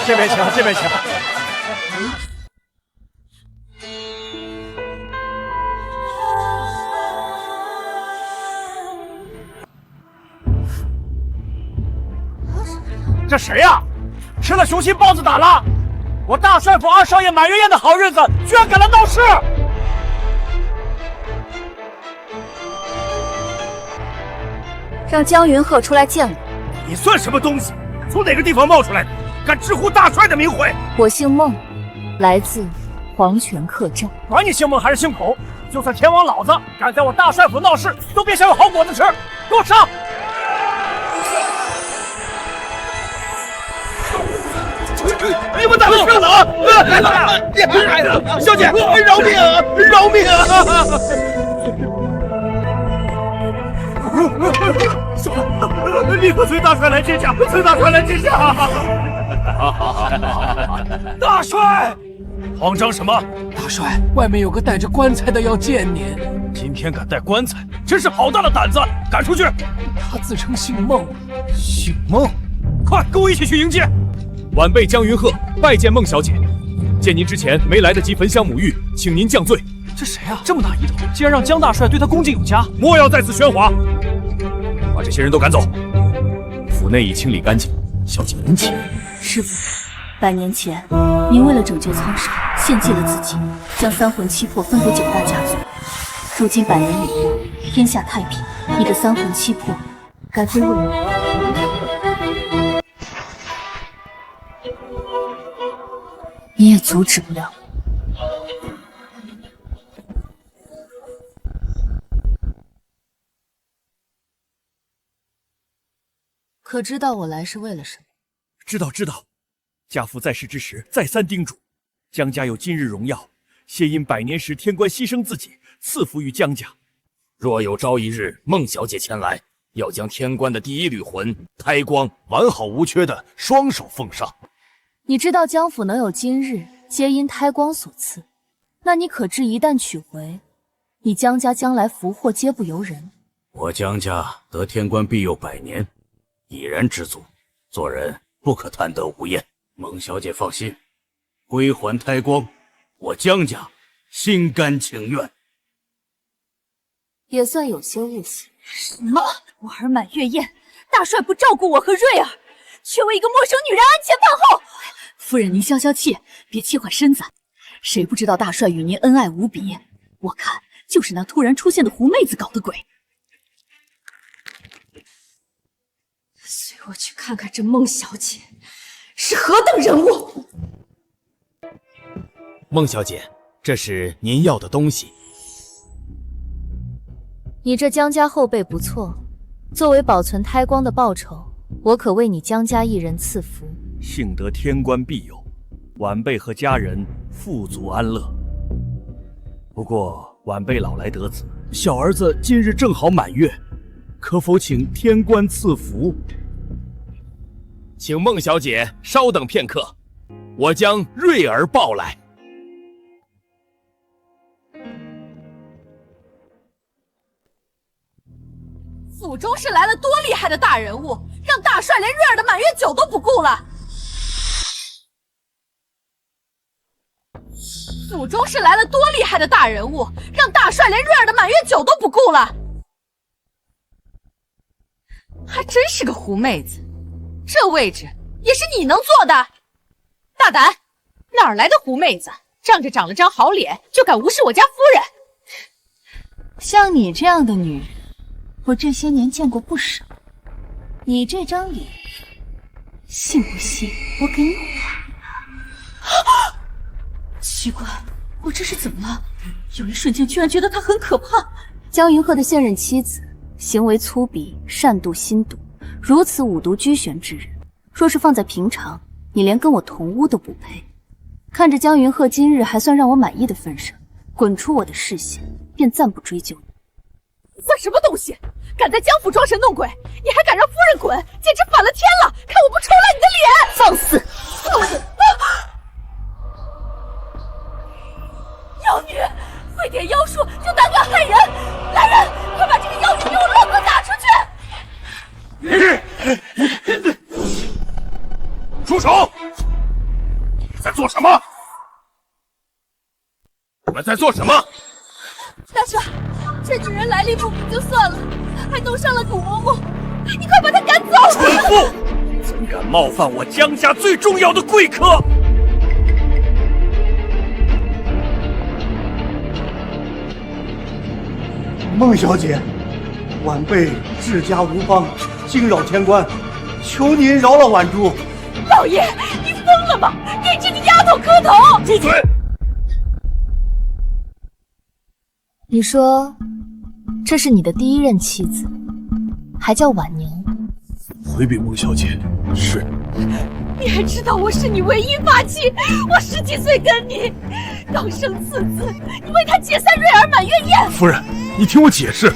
这边请，这边请。这谁呀？吃了雄心豹子胆了！我大帅府二少爷满月宴的好日子，居然敢来闹事！让江云鹤出来见我。你算什么东西？从哪个地方冒出来的？敢直呼大帅的名讳？我姓孟，来自黄泉客栈。管你姓孟还是姓孔，就算天王老子敢在我大帅府闹事，都别想有好果子吃！给我上！你们大哥上哪？小姐，饶命啊！饶命啊！立刻随大帅来接驾！随大帅来接驾！大帅，慌张什么？大帅，外面有个带着棺材的要见您。今天敢带棺材，真是好大的胆子！赶出去！他自称姓孟。姓孟？快跟我一起去迎接！晚辈江云鹤拜见孟小姐，见您之前没来得及焚香沐浴，请您降罪。这谁啊？这么大一头，竟然让江大帅对他恭敬有加！莫要再次喧哗，把这些人都赶走。府内已清理干净，小姐您请。师父，100年前，您为了拯救苍生，献祭了自己，将三魂七魄分给9大家族。如今100年已过，天下太平，你的三魂七魄该归为我。你也阻止不了我。可知道我来是为了什么？知道。家父在世之时再三叮嘱，江家有今日荣耀，皆因100年时天官牺牲自己，赐福于江家。若有朝一日孟小姐前来，要将天官的第一缕魂胎光完好无缺的双手奉上。你知道江府能有今日，皆因胎光所赐。那你可知一旦取回，你江家将来福祸皆不由人。我江家得天官庇佑100年，已然知足，做人不可贪得无厌。孟小姐放心，归还胎光，我江家心甘情愿。也算有些悟性。什么？我儿满月宴，大帅不照顾我和瑞儿，却为一个陌生女人鞍前饭后。夫人，您消消气，别气坏身子。谁不知道大帅与您恩爱无比？我看就是那突然出现的狐妹子搞的鬼。随我去看看这孟小姐是何等人物。孟小姐，这是您要的东西。你这江家后辈不错，作为保存胎光的报酬，我可为你江家一人赐福。幸得天官庇佑，晚辈和家人富足安乐。不过晚辈老来得子，小儿子今日正好满月，可否请天官赐福？请孟小姐稍等片刻，我将瑞儿抱来。府中是来了多厉害的大人物，让大帅连瑞儿的满月酒都不顾了。府中是来了多厉害的大人物，让大帅连瑞儿的满月酒都不顾了。还真是个狐妹子，这位置也是你能做的？大胆！哪儿来的狐妹子？仗着长了张好脸就敢无视我家夫人？像你这样的女人，我这些年见过不少。你这张脸，信不信我给你划？奇怪，我这是怎么了？有一瞬间居然觉得她很可怕。江云鹤的现任妻子，行为粗鄙，善妒心毒，如此五毒俱全之人，若是放在平常，你连跟我同屋都不配。看着江云鹤今日还算让我满意的份上，滚出我的视线，便暂不追究你。算什么东西？敢在江府装神弄鬼，你还敢让夫人滚，简直反了天了！看我不抽了你的脸！放肆！妖女，会点妖术就胆敢害人！来人，快把这个妖女给我乱棍打出去！住手！你们在做什么？你们在做什么？大帅，这女人来历不明就算了，还弄伤了古嬷嬷，你快把她赶走！蠢妇，怎敢冒犯我江家最重要的贵客！孟小姐，晚辈治家无方，惊扰天官，求您饶了晚珠。老爷，你疯了吗？给这个丫头磕头！住嘴！你说，这是你的第一任妻子，还叫婉娘？回禀孟小姐，是。你还知道我是你唯一发妻？我10几岁跟你，刚生次子，你为他解散瑞儿满月宴。夫人，你听我解释。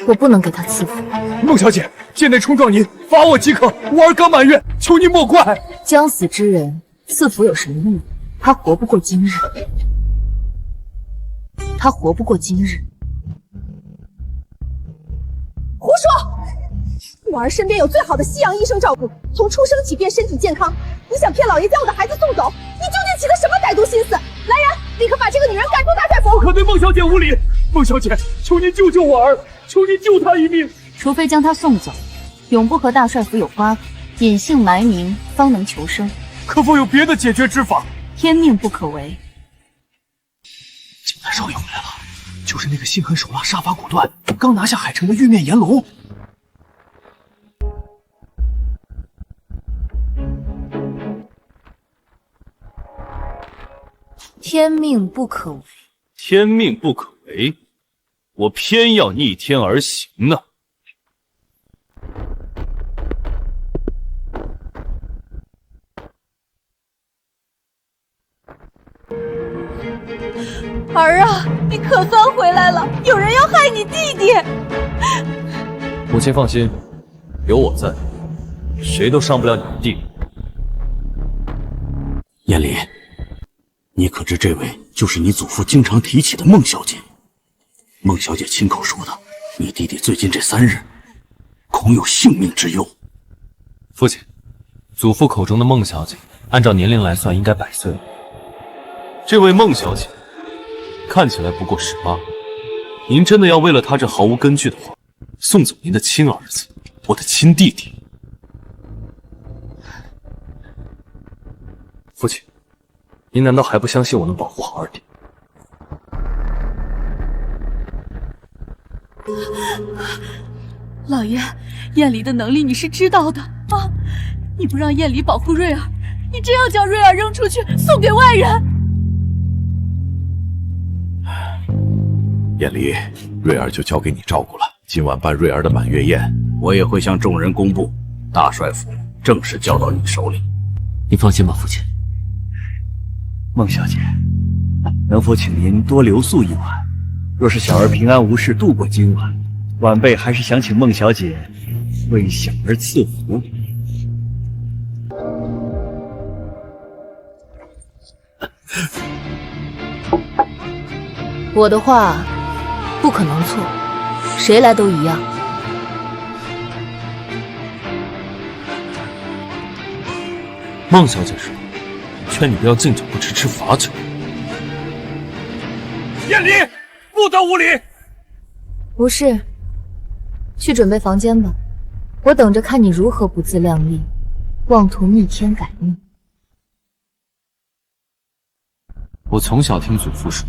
我不能给他赐福。孟小姐，贱内冲撞您，罚我即可。我儿刚满月，求您莫怪。将死之人赐福有什么意义？他活不过今日。他活不过今日。胡说！我儿身边有最好的西洋医生照顾，从出生起便身体健康。你想骗老爷将我的孩子送走？你究竟起了什么歹毒心思？来人，立刻把这个女人赶出大帅府！不可对孟小姐无礼！孟小姐，求您救救我儿，求您救他一命。除非将他送走，永不和大帅府有瓜葛，隐姓埋名，方能求生。可否有别的解决之法？天命不可违。景南少爷回来了，就是那个心狠手辣、杀伐果断，刚拿下海城的玉面炎龙。天命不可违。天命不可违，我偏要逆天而行呢。儿啊，你可算回来了！有人要害你弟弟。母亲放心，有我在，谁都伤不了你的弟弟。燕离，你可知这位就是你祖父经常提起的孟小姐？孟小姐亲口说的，你弟弟最近这3日恐有性命之忧。父亲，祖父口中的孟小姐，按照年龄来算，应该100岁了。这位孟小姐看起来不过18，您真的要为了她这毫无根据的话，送走您的亲儿子，我的亲弟弟？父亲，您难道还不相信我能保护好二弟？老爷，燕离的能力你是知道的啊！你不让燕离保护瑞儿，你真要将瑞儿扔出去送给外人？燕离，瑞儿就交给你照顾了。今晚办瑞儿的满月宴，我也会向众人公布，大帅府正式交到你手里。你放心吧，父亲。孟小姐，能否请您多留宿一晚？若是小儿平安无事度过今晚，晚辈还是想请孟小姐为小儿赐福。我的话不可能错，谁来都一样。孟小姐说，劝你不要敬酒不吃吃罚酒。燕离，不得无礼！不是，去准备房间吧，我等着看你如何不自量力，妄图逆天改命。我从小听祖父说，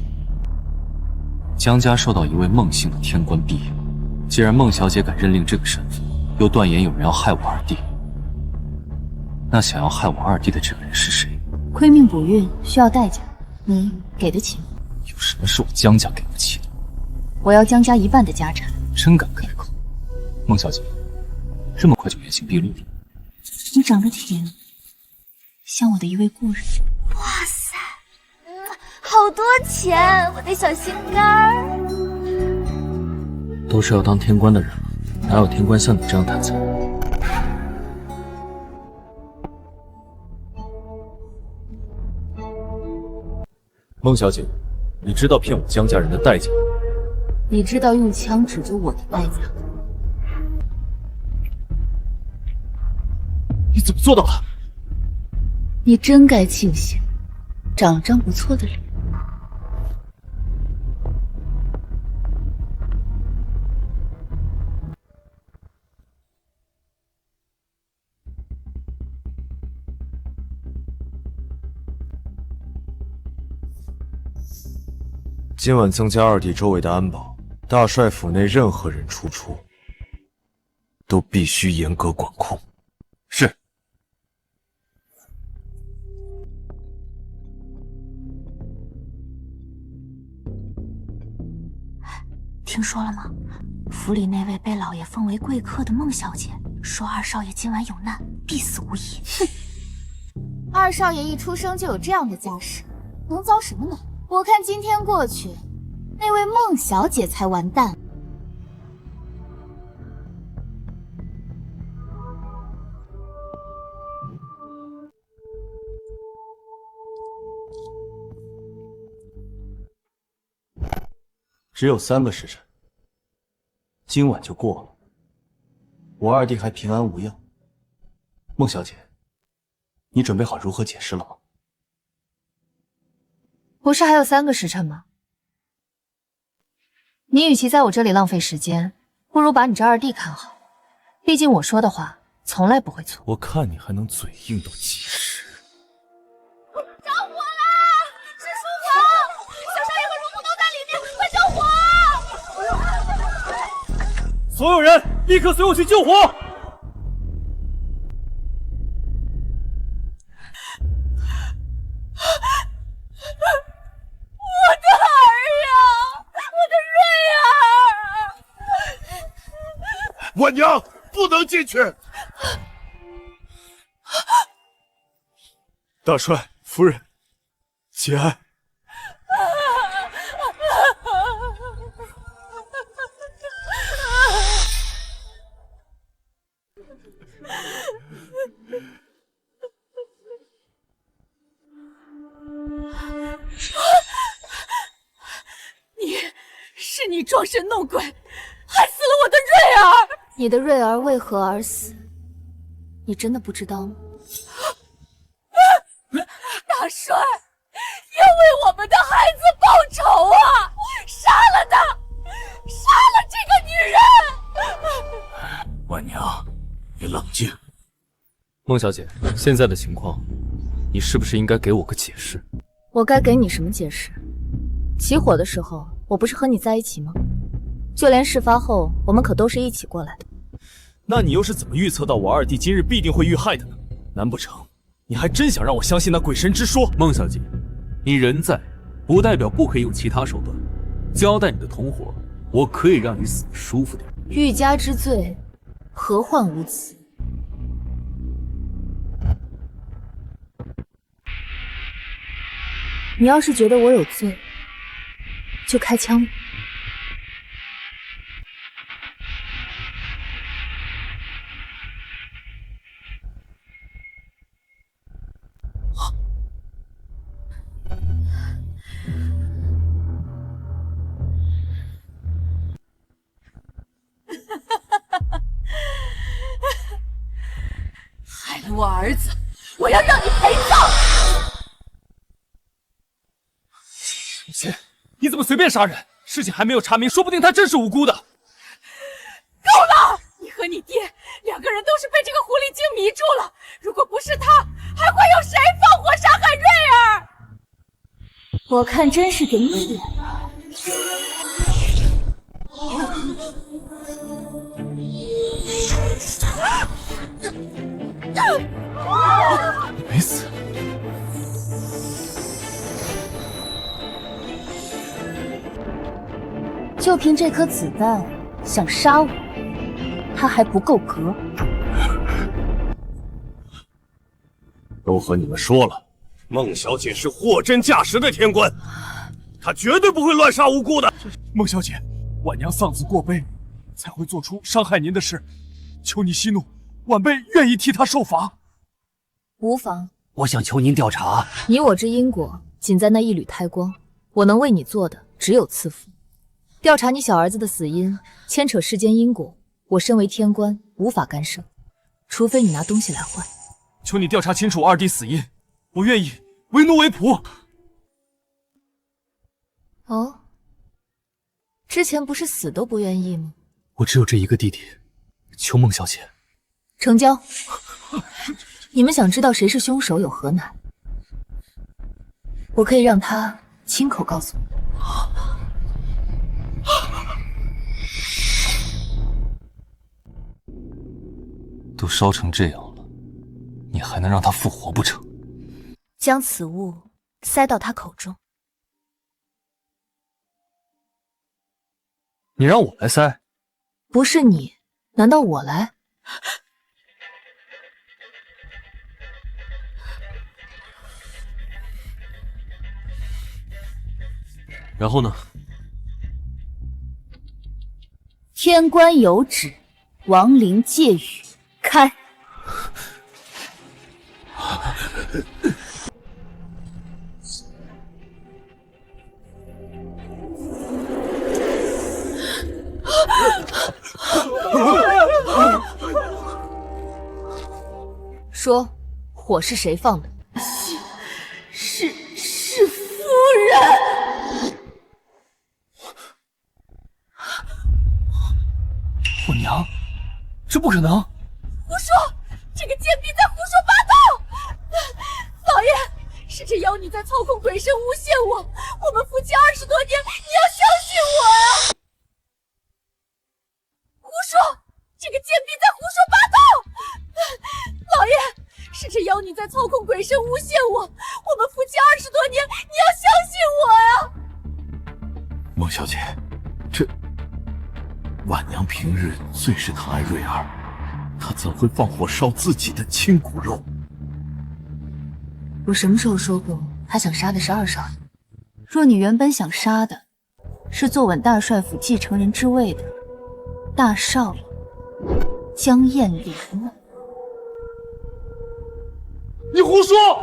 江家受到一位孟姓的天官庇佑。既然孟小姐敢认领这个身份，又断言有人要害我二弟，那想要害我二弟的这个人是谁？亏命补运需要代价，你给得起吗？有什么是我江家给不起的？我要江家1半的家产。真敢开口，孟小姐，这么快就原形毕露了？你长得挺像我的一位故人。哇塞，好多钱，我的小心肝儿。都是要当天官的人了，哪有天官像你这样贪财？孟小姐，你知道骗我江家人的代价吗？你知道用枪指着我的代价？你怎么做到的？你真该庆幸，长了张不错的脸。今晚增加二弟周围的安保，大帅府内任何人出出，都必须严格管控。是。听说了吗？府里那位被老爷封为贵客的孟小姐，说二少爷今晚有难，必死无疑。哼！二少爷一出生就有这样的家世，能遭什么难？我看今天过去，那位孟小姐才完蛋。只有3个时辰，今晚就过了。我二弟还平安无恙。孟小姐，你准备好如何解释了吗？不是还有3个时辰吗？你与其在我这里浪费时间，不如把你这二弟看好。毕竟我说的话从来不会错。我看你还能嘴硬到几时？着火啦！是书房，小少爷和如姑都在里面，快救火！所有人立刻随我去救火！婉娘不能进去。大帅、夫人，节哀。是你装神弄鬼，害死了我的瑞儿！你的瑞儿为何而死？你真的不知道吗？大帅，要为我们的孩子报仇啊！杀了他，杀了这个女人！婉娘，你冷静。孟小姐，现在的情况，你是不是应该给我个解释？我该给你什么解释？起火的时候，我不是和你在一起吗？就连事发后，我们可都是一起过来的。那你又是怎么预测到我二弟今日必定会遇害的呢？难不成你还真想让我相信那鬼神之说？孟小姐，你人在，不代表不可以用其他手段交代你的同伙。我可以让你死得舒服点。欲加之罪，何患无辞？你要是觉得我有罪，就开枪吧。害了我儿子，我要让你陪葬！姐，你怎么随便杀人？事情还没有查明，说不定他真是无辜的。够了！你和你爹2个人都是被这个狐狸精迷住了。如果不是他，还会有谁放火杀害瑞儿？我看真是给你脸了。你没死。就凭这颗子弹想杀我，他还不够格。都和你们说了，孟小姐是货真价实的天官，她绝对不会乱杀无辜的。孟小姐，婉娘丧子过悲，才会做出伤害您的事，求你息怒，晚辈愿意替她受罚。无妨。我想求您调查，你我之因果，仅在那一缕胎光，我能为你做的只有赐福。调查你小儿子的死因，牵扯世间因果，我身为天官无法干涉，除非你拿东西来换。求你调查清楚二弟死因，我愿意为奴为仆。哦，之前不是死都不愿意吗？我只有这一个弟弟，求孟小姐成交。你们想知道谁是凶手有何难？我可以让他亲口告诉你。都烧成这样了，你还能让他复活不成？将此物塞到他口中。你让我来塞？不是你，难道我来？然后呢？天官有旨，亡灵戒语，开。说，火是谁放的？是夫人。我娘，这不可能！胡说！这个贱婢在胡说八道！老爷，是这妖女在操控鬼神诬陷我。我们夫妻20多年，你要相信我呀！胡说！这个贱婢在胡说八道！老爷，是这妖女在操控鬼神诬陷我。我们夫妻20多年，你要相信我呀！孟小姐，婉娘平日最是疼爱瑞儿，她怎会放火烧自己的亲骨肉？我什么时候说过他想杀的是二少爷？若你原本想杀的是坐稳大帅府继承人之位的大少爷江燕玲呢？你胡说！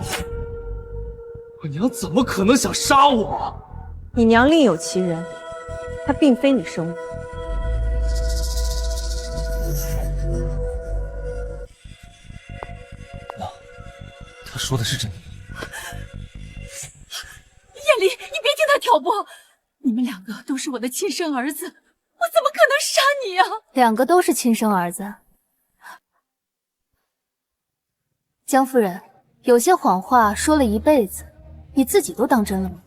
我娘怎么可能想杀我？你娘另有其人，她并非你生母。他说的是真的。燕离，你别听他挑拨，你们两个都是我的亲生儿子，我怎么可能杀你呀？两个都是亲生儿子。江夫人，有些谎话说了一辈子，你自己都当真了吗？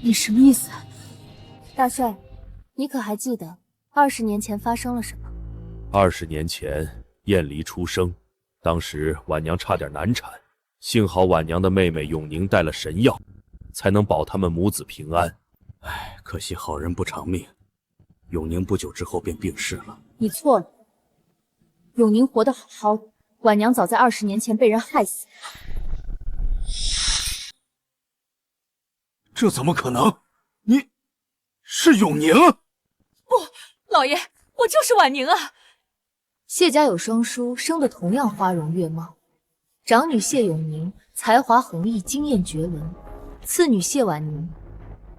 你什么意思？大帅，你可还记得20年前发生了什么？20年前，燕离出生，当时婉娘差点难产，幸好婉娘的妹妹永宁带了神药，才能保他们母子平安。唉，可惜好人不长命，永宁不久之后便病逝了。你错了，永宁活得好好的，婉娘早在20年前被人害死。这怎么可能？你是永宁？不，老爷，我就是婉宁啊。谢家有双叔，生得同样花容月貌。长女谢永宁才华横溢，惊艳绝伦；次女谢婉宁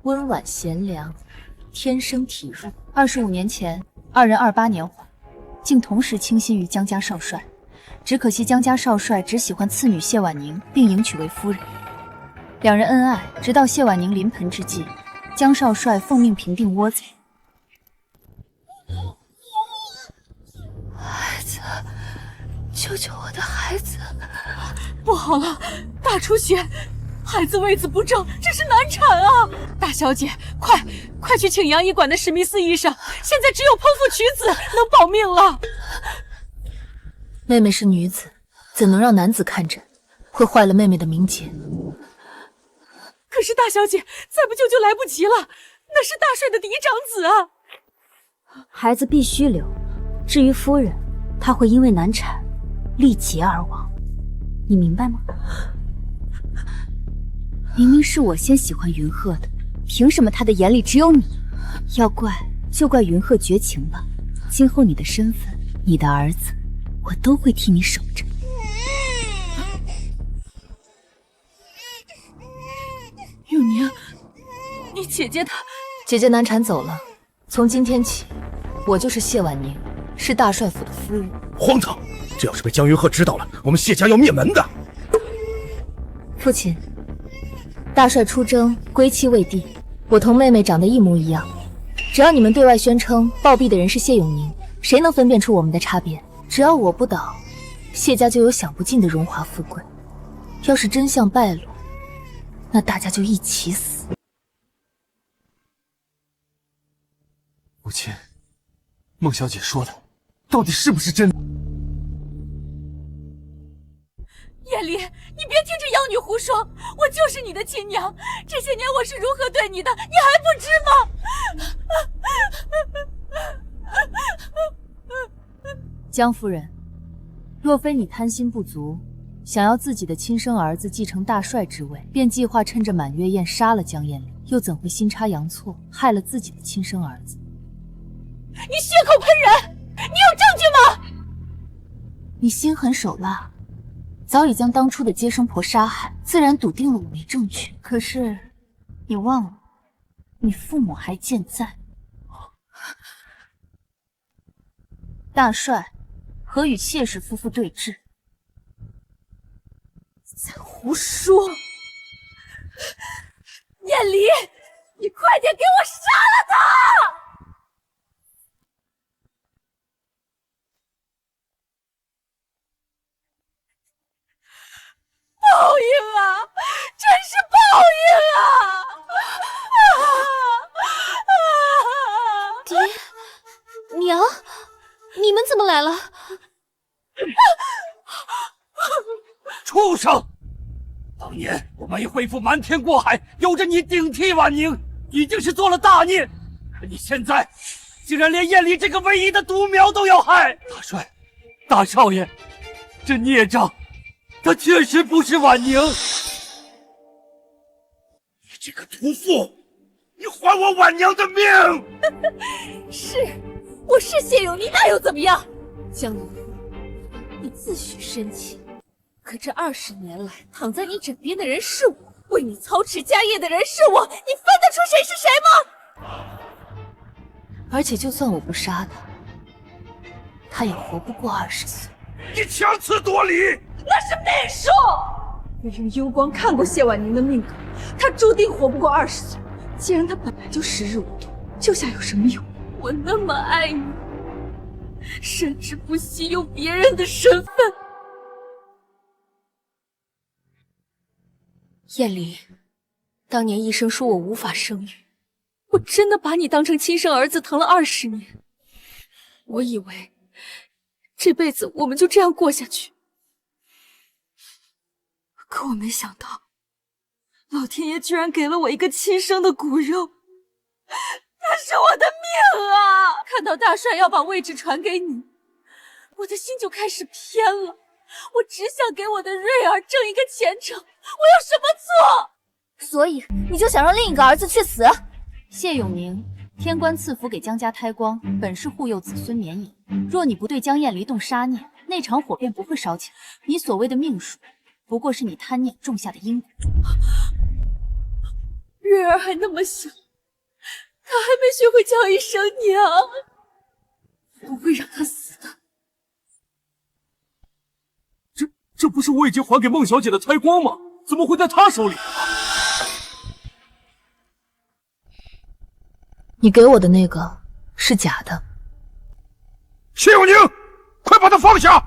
温婉贤良，天生体弱。25年前，二人28年怀，竟同时倾心于江家少帅。只可惜江家少帅只喜欢次女谢婉宁，并迎娶为夫人。两人恩爱，直到谢婉宁临盆之际，江少帅奉命平定倭贼。孩子，救救我的孩子！不好了，大出血，孩子位子不正，这是难产啊！大小姐，快去请杨医馆的史密斯医生，现在只有剖腹取子能保命了。妹妹是女子，怎能让男子看诊？会坏了妹妹的名节。可是大小姐，再不救就来不及了，那是大帅的嫡长子啊！孩子必须留，至于夫人，她会因为难产力竭而亡，你明白吗？明明是我先喜欢云鹤的，凭什么他的眼里只有你？要怪就怪云鹤绝情吧。今后你的身份，你的儿子，我都会替你守着。永宁，你姐姐她……姐姐难产走了，从今天起，我就是谢婉宁，是大帅府的夫人。荒唐！这要是被江云鹤知道了，我们谢家要灭门的。父亲，大帅出征，归期未定，我同妹妹长得一模一样。只要你们对外宣称暴毙的人是谢永宁，谁能分辨出我们的差别？只要我不倒，谢家就有享不尽的荣华富贵。要是真相败露，那大家就一起死。母亲，孟小姐说的，到底是不是真的？叶离，你别听这妖女胡说，我就是你的亲娘，这些年我是如何对你的，你还不知吗？江夫人，若非你贪心不足，想要自己的亲生儿子继承大帅之位，便计划趁着满月宴杀了江燕玲，又怎会阴差阳错害了自己的亲生儿子？你血口喷人，你有证据吗？你心狠手辣，早已将当初的接生婆杀害，自然笃定了我没证据。可是你忘了，你父母还健在。大帅何与谢氏夫妇对峙？在胡说！燕离，你快点给我杀了他！报应啊！真是报应啊！爹娘，你们怎么来了？畜生！当年我梅恢复瞒天过海，有着你顶替婉宁，已经是做了大孽。可你现在竟然连燕离这个唯一的独苗都要害！大帅，大少爷，这孽障，他确实不是婉宁。你这个屠妇，你还我婉娘的命！是，我是谢永宁，那又怎么样？江云鹤，你自诩深情，可这20年来躺在你枕边的人是我，为你操持家业的人是我，你分得出谁是谁吗？而且就算我不杀他，他也活不过20岁。你强词夺理，那是命数。我用幽光看过谢婉宁的命格，她注定活不过20岁。既然她本来就时日无多，救下有什么用？我那么爱你，甚至不惜用别人的身份。燕离，当年医生说我无法生育，我真的把你当成亲生儿子疼了20年。我以为这辈子我们就这样过下去，可我没想到，老天爷居然给了我一个亲生的骨肉，那是我的命啊！看到大帅要把位置传给你，我的心就开始偏了。我只想给我的瑞儿挣一个前程，我有什么错？所以你就想让另一个儿子去死？谢永宁，天官赐福给江家胎光，本是护佑子孙绵延。若你不对江燕离动杀念，那场火便不会烧起来。你所谓的命数，不过是你贪念种下的因果。瑞儿还那么小，她还没学会叫一声娘，不会让她死的。这不是我已经还给孟小姐的胎光吗？怎么会在她手里？你给我的那个是假的。谢永宁，快把他放下！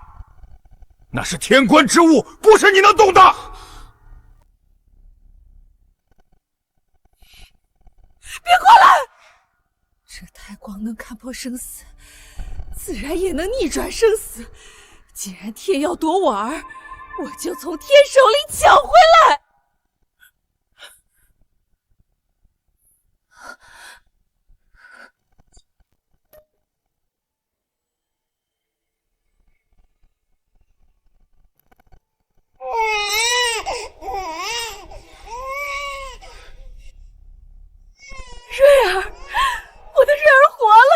那是天官之物，不是你能动的。别过来！这胎光能看破生死，自然也能逆转生死。既然天要夺我儿，我就从天手里抢回来。瑞儿，我的瑞儿活了！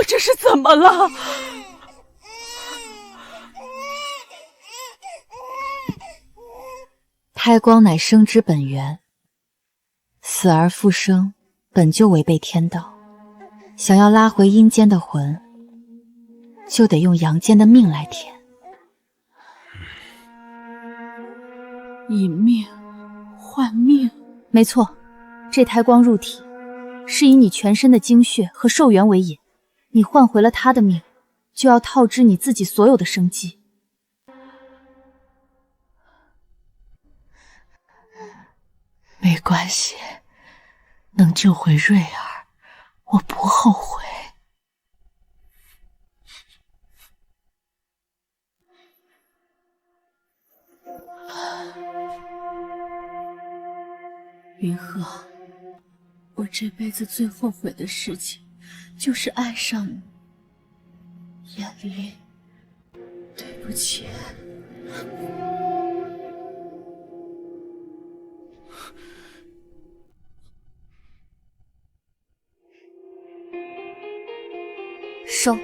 这是怎么了？胎光乃生之本源，死而复生本就违背天道。想要拉回阴间的魂，就得用阳间的命来填。以命换命，没错，这胎光入体，是以你全身的精血和寿元为引，你换回了他的命，就要套支你自己所有的生机。没关系，能救回瑞儿，我不后悔。云鹤，我这辈子最后悔的事情，就是爱上你。眼离，对不起。收。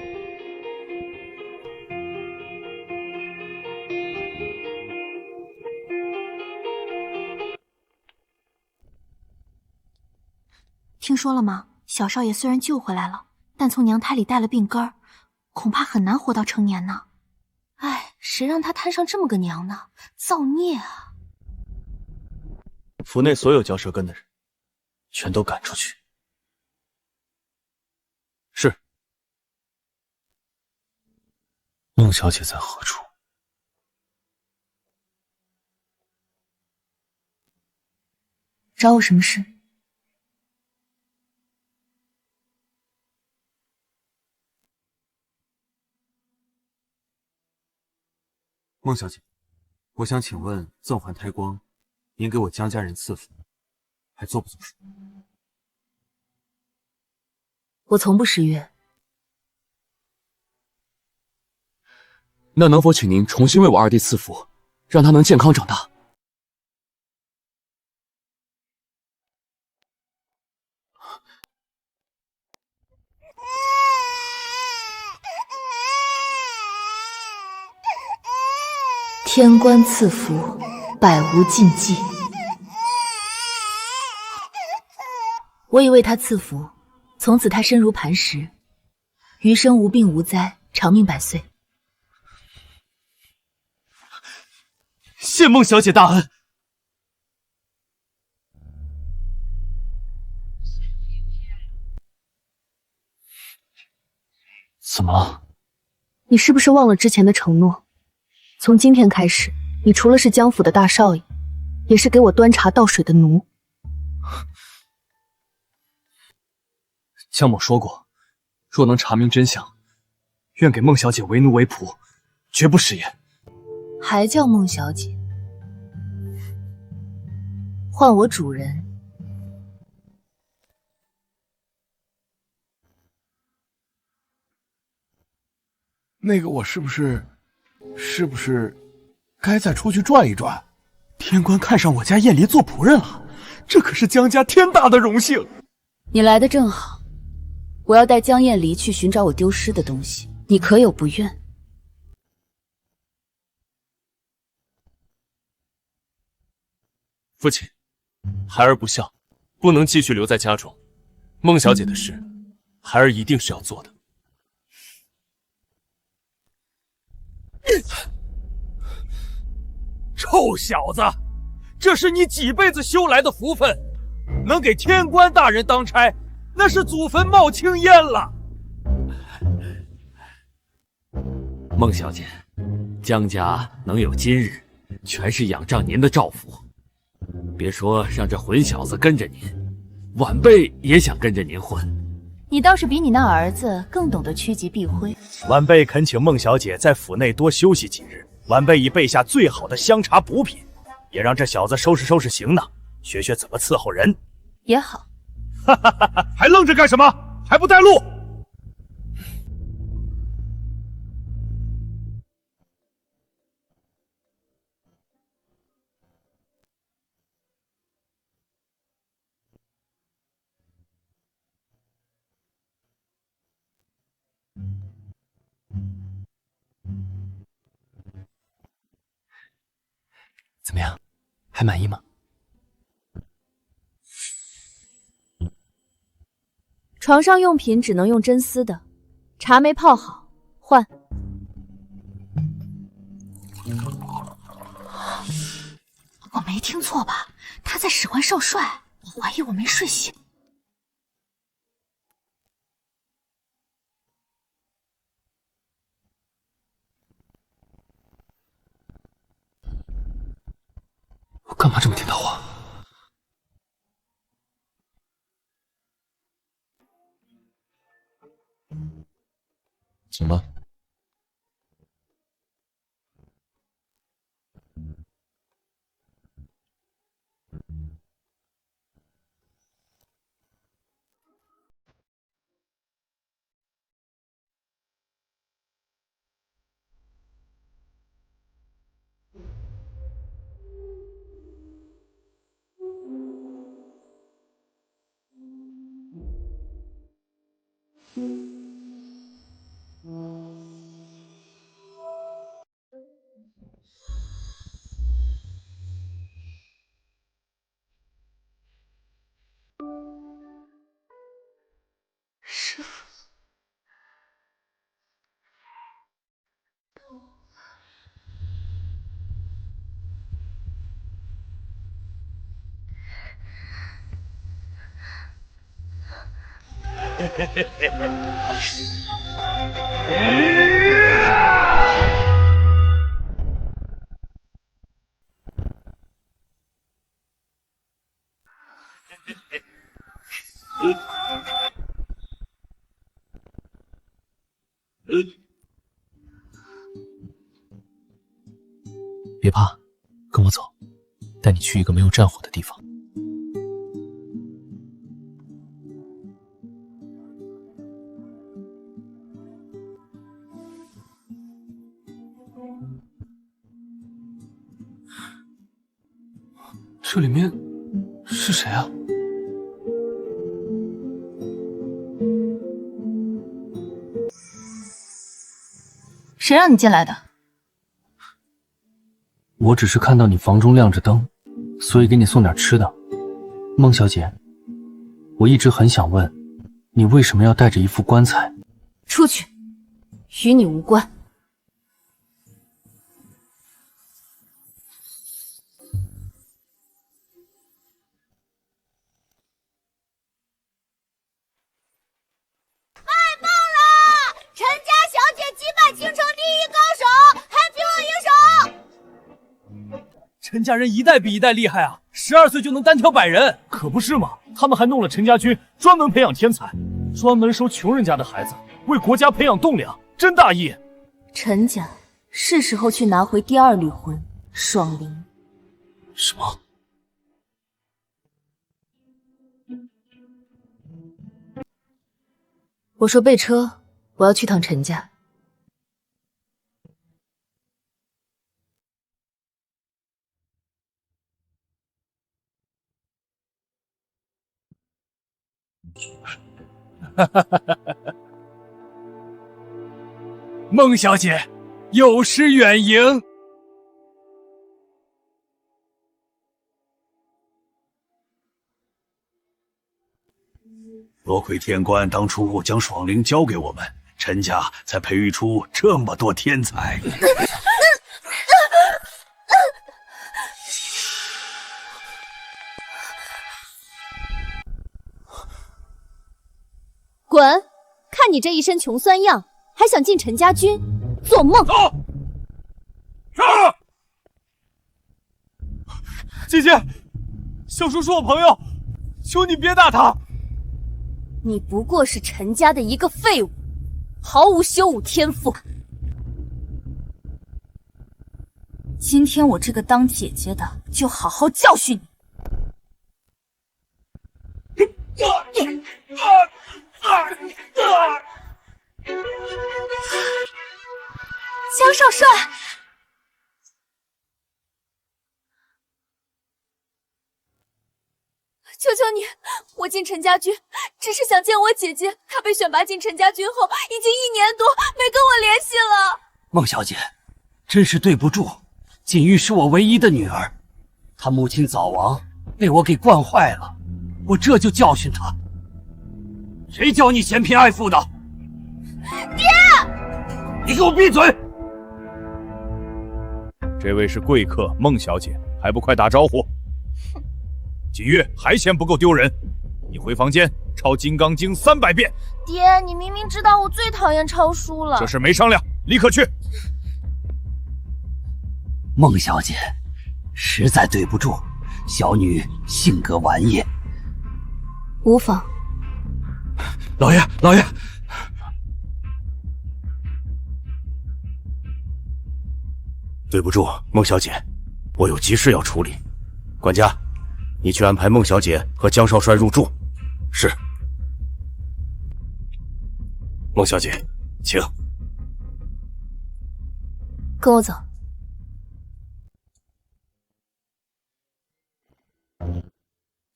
听说了吗？小少爷虽然救回来了，但从娘胎里带了病根儿，恐怕很难活到成年呢。哎，谁让他摊上这么个娘呢？造孽啊！府内所有嚼舌根的人，全都赶出去。是。孟小姐在何处？找我什么事？孟小姐，我想请问赠还胎光，您给我江家人赐福，还作不作数？我从不失约。那能否请您重新为我二弟赐福，让他能健康长大？天官赐福，百无禁忌。我已为他赐福，从此他身如磐石，余生无病无灾，长命百岁。谢孟小姐大恩。怎么了？你是不是忘了之前的承诺？从今天开始，你除了是江府的大少爷，也是给我端茶倒水的奴。江某说过，若能查明真相，愿给孟小姐为奴为仆，绝不食言。还叫孟小姐？换我主人。那个我是不是该再出去转一转？天官看上我家燕离做仆人了，这可是江家天大的荣幸。你来的正好，我要带江燕离去寻找我丢失的东西，你可有不愿？父亲，孩儿不孝，不能继续留在家中。孟小姐的事，孩儿一定是要做的。臭小子，这是你几辈子修来的福分，能给天官大人当差，那是祖坟冒青烟了。孟小姐，江家能有今日，全是仰仗您的照拂。别说让这混小子跟着您，晚辈也想跟着您混。你倒是比你那儿子更懂得趋吉避凶。晚辈恳请孟小姐在府内多休息几日，晚辈已备下最好的香茶补品，也让这小子收拾收拾行囊，学学怎么伺候人。也好。哈哈哈哈！还愣着干什么？还不带路！还满意吗？床上用品只能用真丝的，茶没泡好，换。我没听错吧？他在使唤少帅，我怀疑我没睡醒。我干嘛这么听他话？怎么了？师父，别怕，跟我走，带你去一个没有战火的地方。这里面是谁啊？谁让你进来的？我只是看到你房中亮着灯，所以给你送点吃的。孟小姐，我一直很想问，你为什么要带着一副棺材？出去，与你无关。陈家小姐击败京城第一高手，还比我一手。陈家人一代比一代厉害啊！12岁就能单挑100人，可不是吗？他们还弄了陈家军，专门培养天才，专门收穷人家的孩子，为国家培养栋梁，真大义。陈家是时候去拿回第2缕魂爽灵。什么？我说备车。我要去趟陈家。孟小姐，有失远迎。多亏天官当初将爽灵交给我们。陈家才培育出这么多天才。滚！看你这一身穷酸样，还想进陈家军？做梦！走！上！姐姐，小叔是我朋友，求你别打他。你不过是陈家的一个废物。毫无修武天赋。今天我这个当姐姐的就好好教训你。江少帅，求求你，我进陈家军只是想见我姐姐，她被选拔进陈家军后，已经1年多没跟我联系了。孟小姐，真是对不住，锦玉是我唯一的女儿，他母亲早亡，被我给惯坏了，我这就教训他。谁教你嫌贫爱富的？爹！你给我闭嘴！这位是贵客孟小姐，还不快打招呼？几月还嫌不够丢人？你回房间抄《金刚经》300遍。爹，你明明知道我最讨厌抄书了。这事没商量，立刻去。孟小姐，实在对不住，小女性格顽劣。无妨。老爷，老爷。对不住，孟小姐，我有急事要处理。管家，你去安排孟小姐和江少帅入住。是。孟小姐，请。跟我走。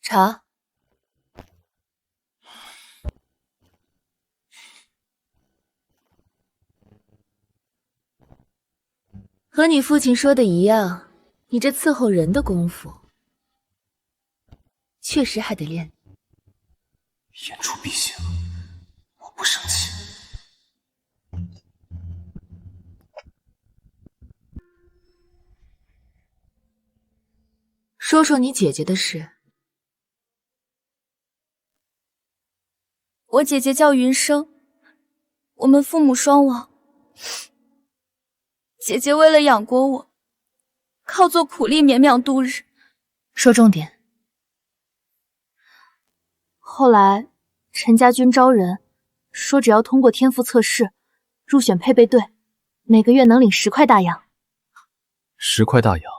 茶。和你父亲说的一样，你这伺候人的功夫，确实还得练。言出必行，我不生气。说说你姐姐的事。我姐姐叫云生，我们父母双亡。姐姐为了养活我，靠做苦力勉强度日。说重点。后来陈家军招人，说只要通过天赋测试，入选配备队，每个月能领10块大洋。10块大洋，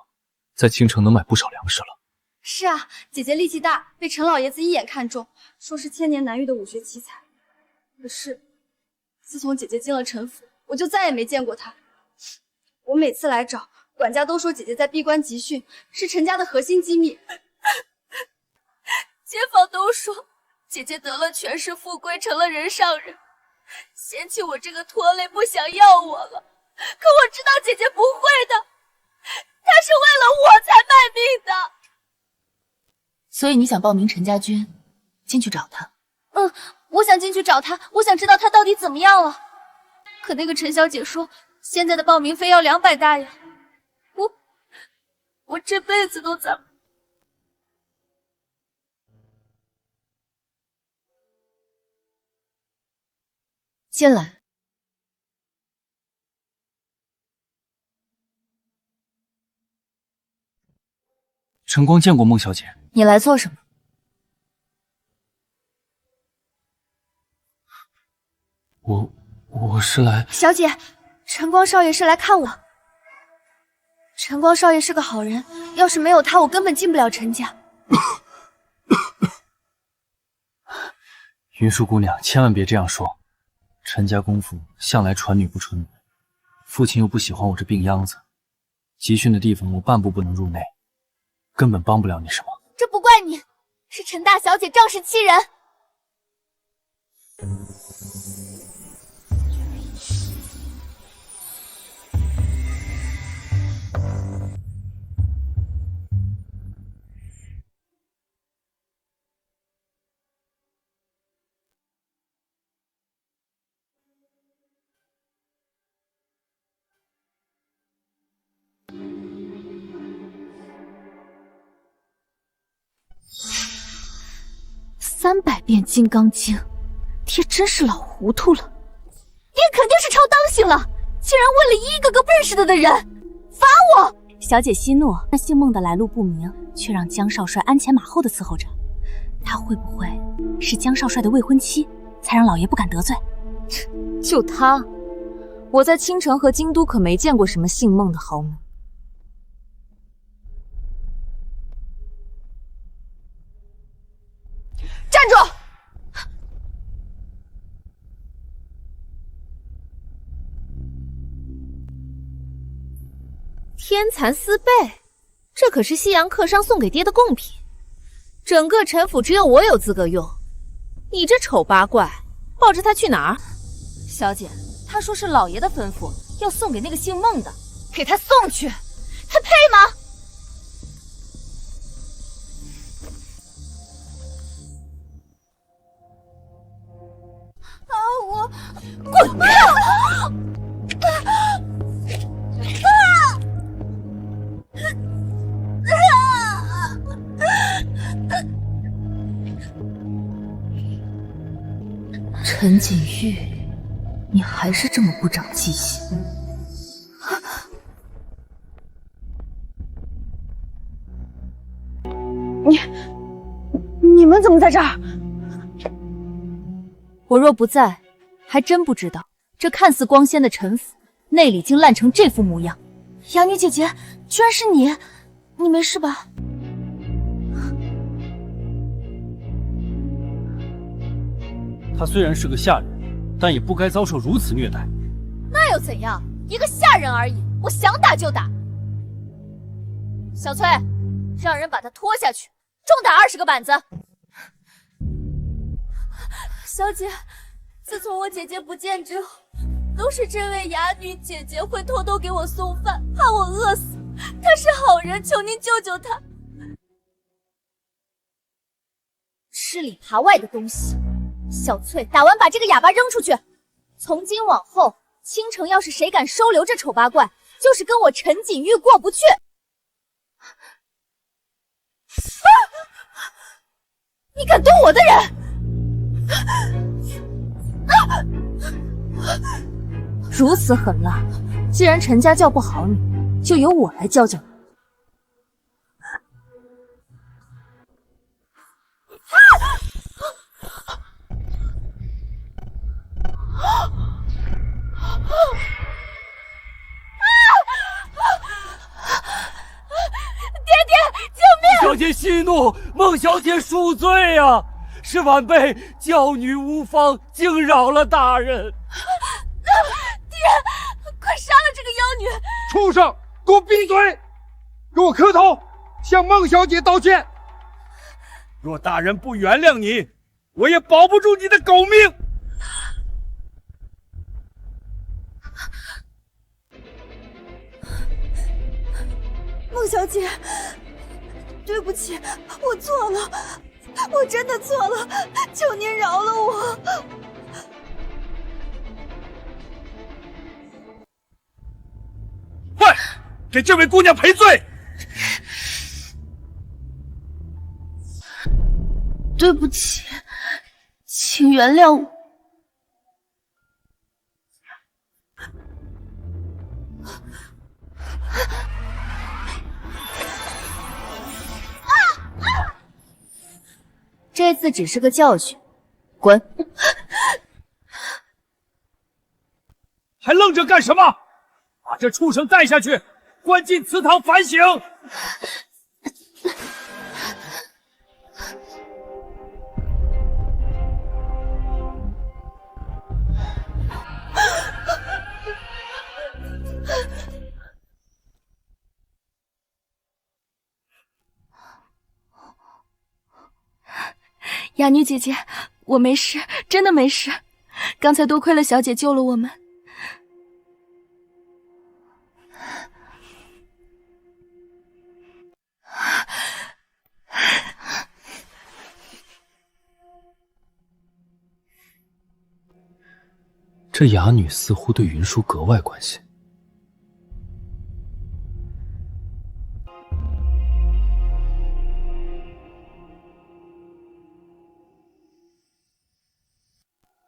在京城能买不少粮食了。是啊，姐姐力气大，被陈老爷子一眼看中，说是千年难遇的武学奇才。可是，自从姐姐进了陈府，我就再也没见过她。我每次来找管家，都说姐姐在闭关集训，是陈家的核心机密。街坊都说姐姐得了权势富贵，成了人上人，嫌弃我这个拖累，不想要我了。可我知道姐姐不会的，她是为了我才卖命的。所以你想报名陈家军，进去找他？我想进去找她，我想知道她到底怎么样了。可那个陈小姐说，现在的报名费要200大洋，我这辈子都攒不。进来。晨光见过孟小姐。你来做什么？我是来……小姐，晨光少爷是来看我。晨光少爷是个好人，要是没有他，我根本进不了陈家。云舒姑娘，千万别这样说。陈家公府向来传女不传男，父亲又不喜欢我这病秧子，集训的地方我半步不能入内，根本帮不了你什么。这不怪你，是陈大小姐仗势欺人。300遍金刚经，爹真是老糊涂了。爹肯定是抄当心了，竟然问了一个个不认识的人，罚我！小姐息怒，那姓孟的来路不明，却让江少帅鞍前马后的伺候着，他会不会是江少帅的未婚妻，才让老爷不敢得罪？就他，我在青城和京都可没见过什么姓孟的豪门。站住！天蚕丝被，这可是西洋客商送给爹的贡品，整个陈府只有我有资格用。你这丑八怪，抱着它去哪儿？小姐，他说是老爷的吩咐，要送给那个姓孟的，给他送去。他配吗？滚！陈锦玉，你还是这么不长记性。你们怎么在这儿？我若不在，还真不知道这看似光鲜的陈府，内里竟烂成这副模样。哑女姐姐，居然是你！你没事吧？他虽然是个下人，但也不该遭受如此虐待。那又怎样？一个下人而已，我想打就打。小翠，让人把他拖下去，重打20个板子。小姐，自从我姐姐不见之后，都是这位哑女姐姐会偷偷给我送饭，怕我饿死。她是好人，求您救救她。吃里扒外的东西！小翠，打完把这个哑巴扔出去。从今往后，青城要是谁敢收留这丑八怪，就是跟我陈锦玉过不去。你敢动我的人！如此狠辣，既然陈家教不好你，就由我来教教你。小姐息怒，孟小姐恕罪呀！是晚辈教女无方，惊扰了大人。爹，快杀了这个妖女！畜生，给我闭嘴！给我磕头，向孟小姐道歉。若大人不原谅你，我也保不住你的狗命。孟小姐，对不起，我错了，我真的错了，求您饶了我。快，给这位姑娘赔罪！对不起，请原谅我。这次只是个教训，滚！还愣着干什么？把这畜生带下去，关进祠堂反省。哑女姐姐，我没事，真的没事。刚才多亏了小姐救了我们。这哑女似乎对云舒格外关心。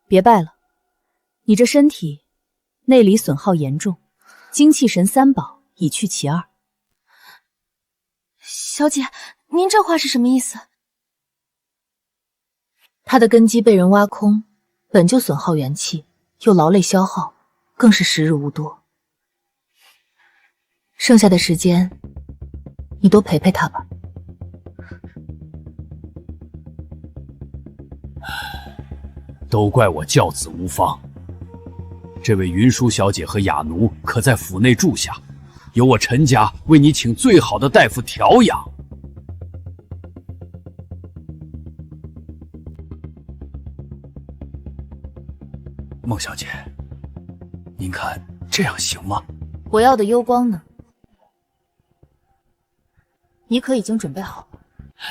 别拜了，你这身体内里损耗严重，精气神3宝已去其2。小姐，您这话是什么意思？他的根基被人挖空，本就损耗元气，又劳累消耗，更是时日无多。剩下的时间，你多陪陪他吧。都怪我教子无方。这位云舒小姐和哑奴可在府内住下，由我陈家为你请最好的大夫调养。孟小姐，您看这样行吗？我要的幽光呢？你可已经准备好了？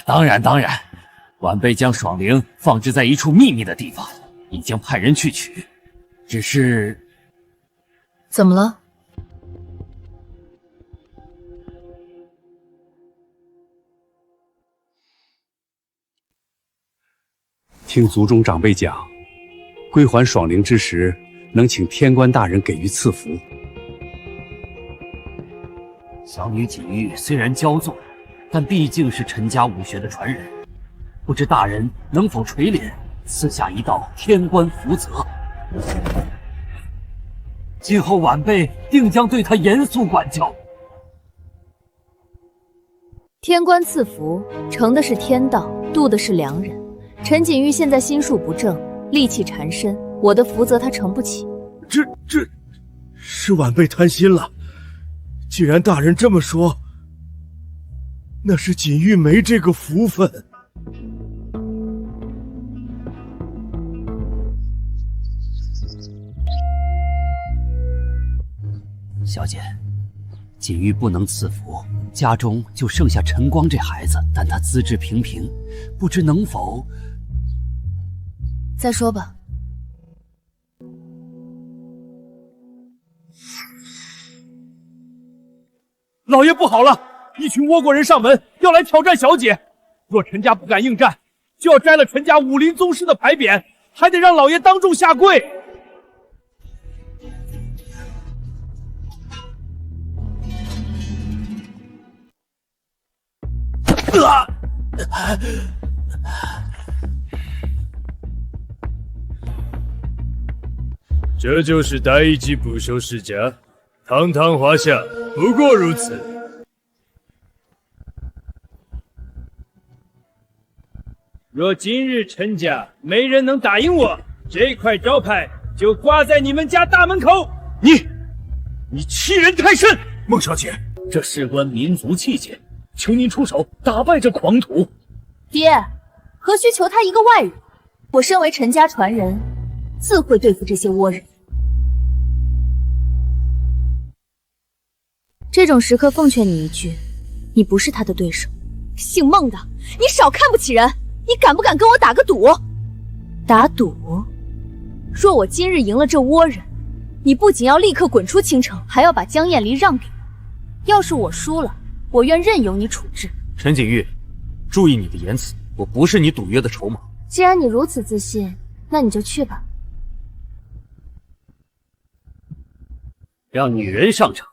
当然，晚辈将爽灵放置在一处秘密的地方，已经派人去取。只是……怎么了？听族中长辈讲，归还爽灵之时，能请天官大人给予赐福。小女锦玉虽然骄纵，但毕竟是陈家武学的传人，不知大人能否垂怜赐下一道天官福泽？今后晚辈定将对他严肃管教。天官赐福，成的是天道，渡的是良人。陈锦玉现在心术不正，戾气缠身，我的福泽他承不起。这是晚辈贪心了。既然大人这么说，那是锦玉没这个福分。小姐，锦玉不能赐福，家中就剩下陈光这孩子，但他资质平平，不知能否……再说吧。老爷不好了，一群倭国人上门要来挑战小姐，若陈家不敢应战，就要摘了陈家武林宗师的牌匾，还得让老爷当众下跪。这就是大一级捕兽世家，堂堂华夏，不过如此。若今日陈家没人能打赢我，这块招牌就挂在你们家大门口。你欺人太甚！孟小姐，这事关民族气节，求您出手打败这狂徒。爹，何须求他一个外人？我身为陈家传人，自会对付这些倭人。这种时刻奉劝你一句，你不是他的对手。姓孟的，你少看不起人！你敢不敢跟我打个赌？打赌？若我今日赢了这倭人，你不仅要立刻滚出青城，还要把江燕离让给我。要是我输了，我愿任由你处置。陈锦玉，注意你的言辞，我不是你赌约的筹码。既然你如此自信，那你就去吧。让女人上场，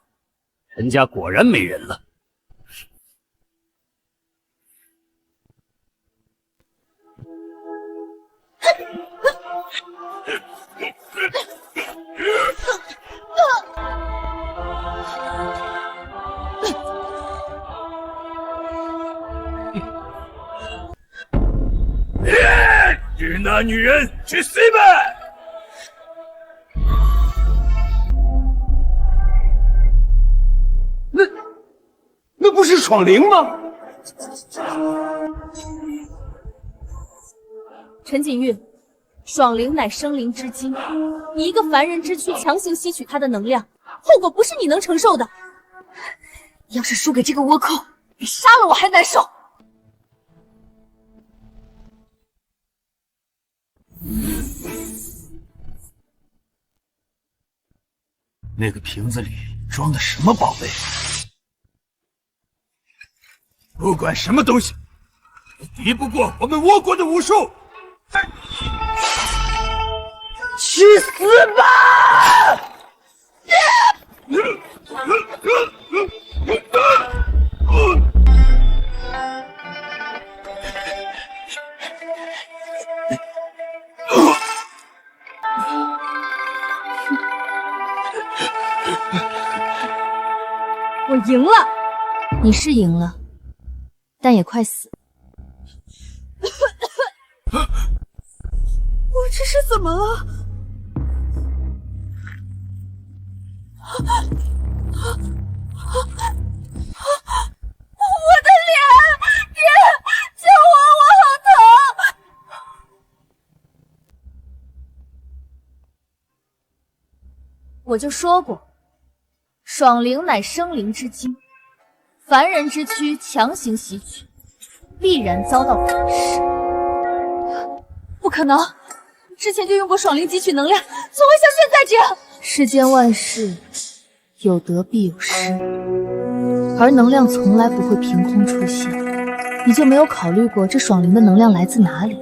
陈家果然没人了。与那女人去死吧！那不是爽灵吗？陈锦玉，爽灵乃生灵之精，你一个凡人之躯强行吸取它的能量，后果不是你能承受的。要是输给这个倭寇，比杀了我还难受。那个瓶子里装的什么宝贝？不管什么东西，敌不过我们倭国的武术。去死吧！我赢了，你是赢了，但也快死。我这是怎么了？我的脸！爹，救我！我好疼！我就说过，爽灵乃生灵之精，凡人之躯强行吸取，必然遭到反噬。不可能！之前就用过爽灵汲取能量，怎么会像现在这样？世间万事，有得必有失，而能量从来不会凭空出现。你就没有考虑过这爽灵的能量来自哪里？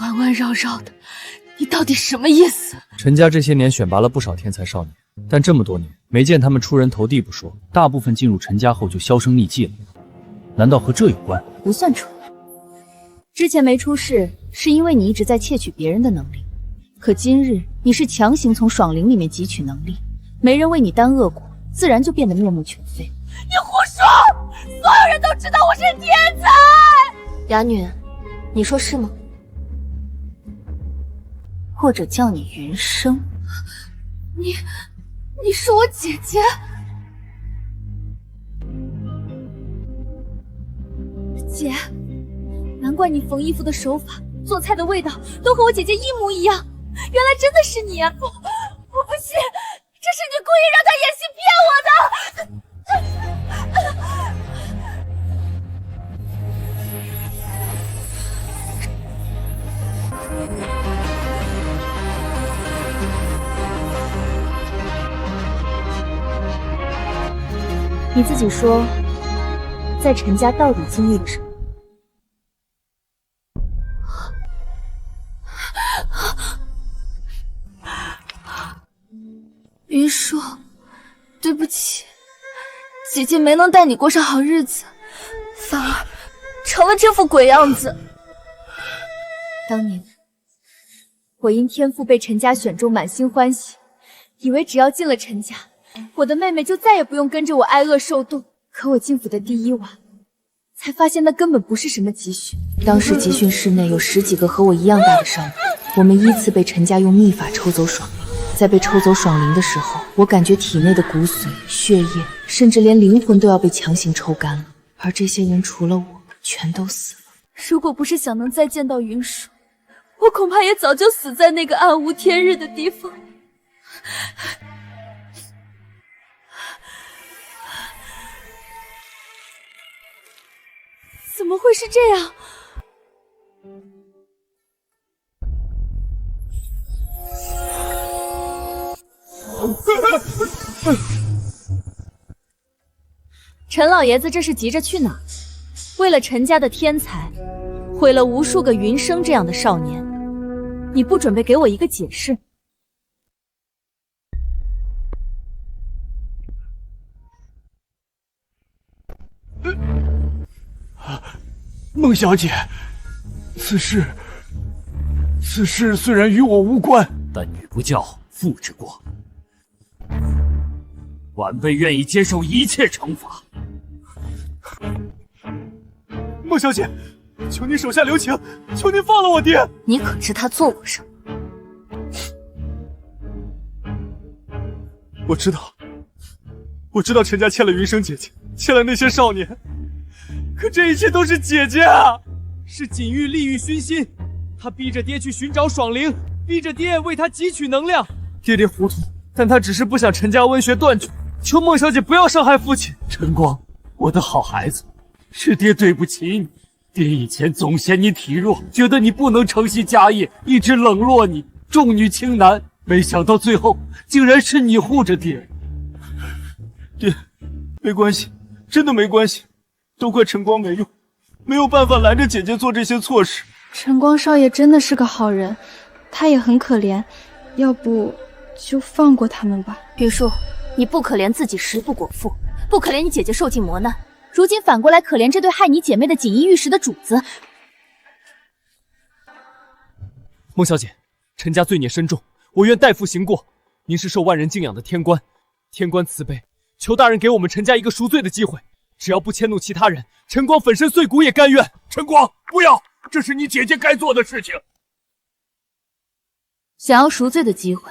弯弯绕绕的，你到底什么意思？陈家这些年选拔了不少天才少年，但这么多年没见他们出人头地不说，大部分进入陈家后就销声匿迹了。难道和这有关？不算蠢。之前没出事，是因为你一直在窃取别人的能力。可今日你是强行从爽灵里面汲取能力，没人为你担恶果，自然就变得面目全非。你胡说！所有人都知道我是天才。哑女，你说是吗？或者叫你云生。你是我姐姐。姐，难怪你缝衣服的手法、做菜的味道都和我姐姐一模一样，原来真的是你啊！我不信，这是你故意让她演戏骗我的。你自己说，在陈家到底经历了什么？云舒，对不起，姐姐没能带你过上好日子，反而成了这副鬼样子。当年我因天赋被陈家选中，满心欢喜，以为只要进了陈家，我的妹妹就再也不用跟着我挨饿受冻。可我进府的第一晚，才发现那根本不是什么集训。当时集训室内有10几个和我一样大的少女，我们依次被陈家用秘法抽走爽灵。在被抽走爽灵的时候，我感觉体内的骨髓、血液，甚至连灵魂都要被强行抽干了。而这些人除了我，全都死了。如果不是想能再见到云舒，我恐怕也早就死在那个暗无天日的地方。怎么会是这样？陈老爷子这是急着去哪儿？为了陈家的天才，毁了无数个云生这样的少年，你不准备给我一个解释？孟小姐，此事虽然与我无关，但女不教，父之过。晚辈愿意接受一切惩罚。孟小姐，求您手下留情，求您放了我爹！你可知他做过什么？我知道陈家欠了云生姐姐，欠了那些少年，可这一切都是姐姐啊！是锦玉利欲熏心，他逼着爹去寻找爽灵，逼着爹为他汲取能量。爹糊涂，但他只是不想陈家温血断绝，求孟小姐不要伤害父亲。晨光，我的好孩子，是爹对不起你。爹以前总嫌你体弱，觉得你不能承袭家业，一直冷落你，重女轻男。没想到最后竟然是你护着爹。爹，没关系，真的没关系，都怪晨光没用，没有办法拦着姐姐做这些错事。晨光少爷真的是个好人，他也很可怜，要不就放过他们吧。云舒，你不可怜自己食不果腹，不可怜你姐姐受尽磨难，如今反过来可怜这对害你姐妹的锦衣玉食的主子。孟小姐，陈家罪孽深重，我愿代父行过。您是受万人敬仰的天官，天官慈悲，求大人给我们陈家一个赎罪的机会。只要不迁怒其他人，晨光粉身碎骨也甘愿。晨光，不要，这是你姐姐该做的事情。想要赎罪的机会，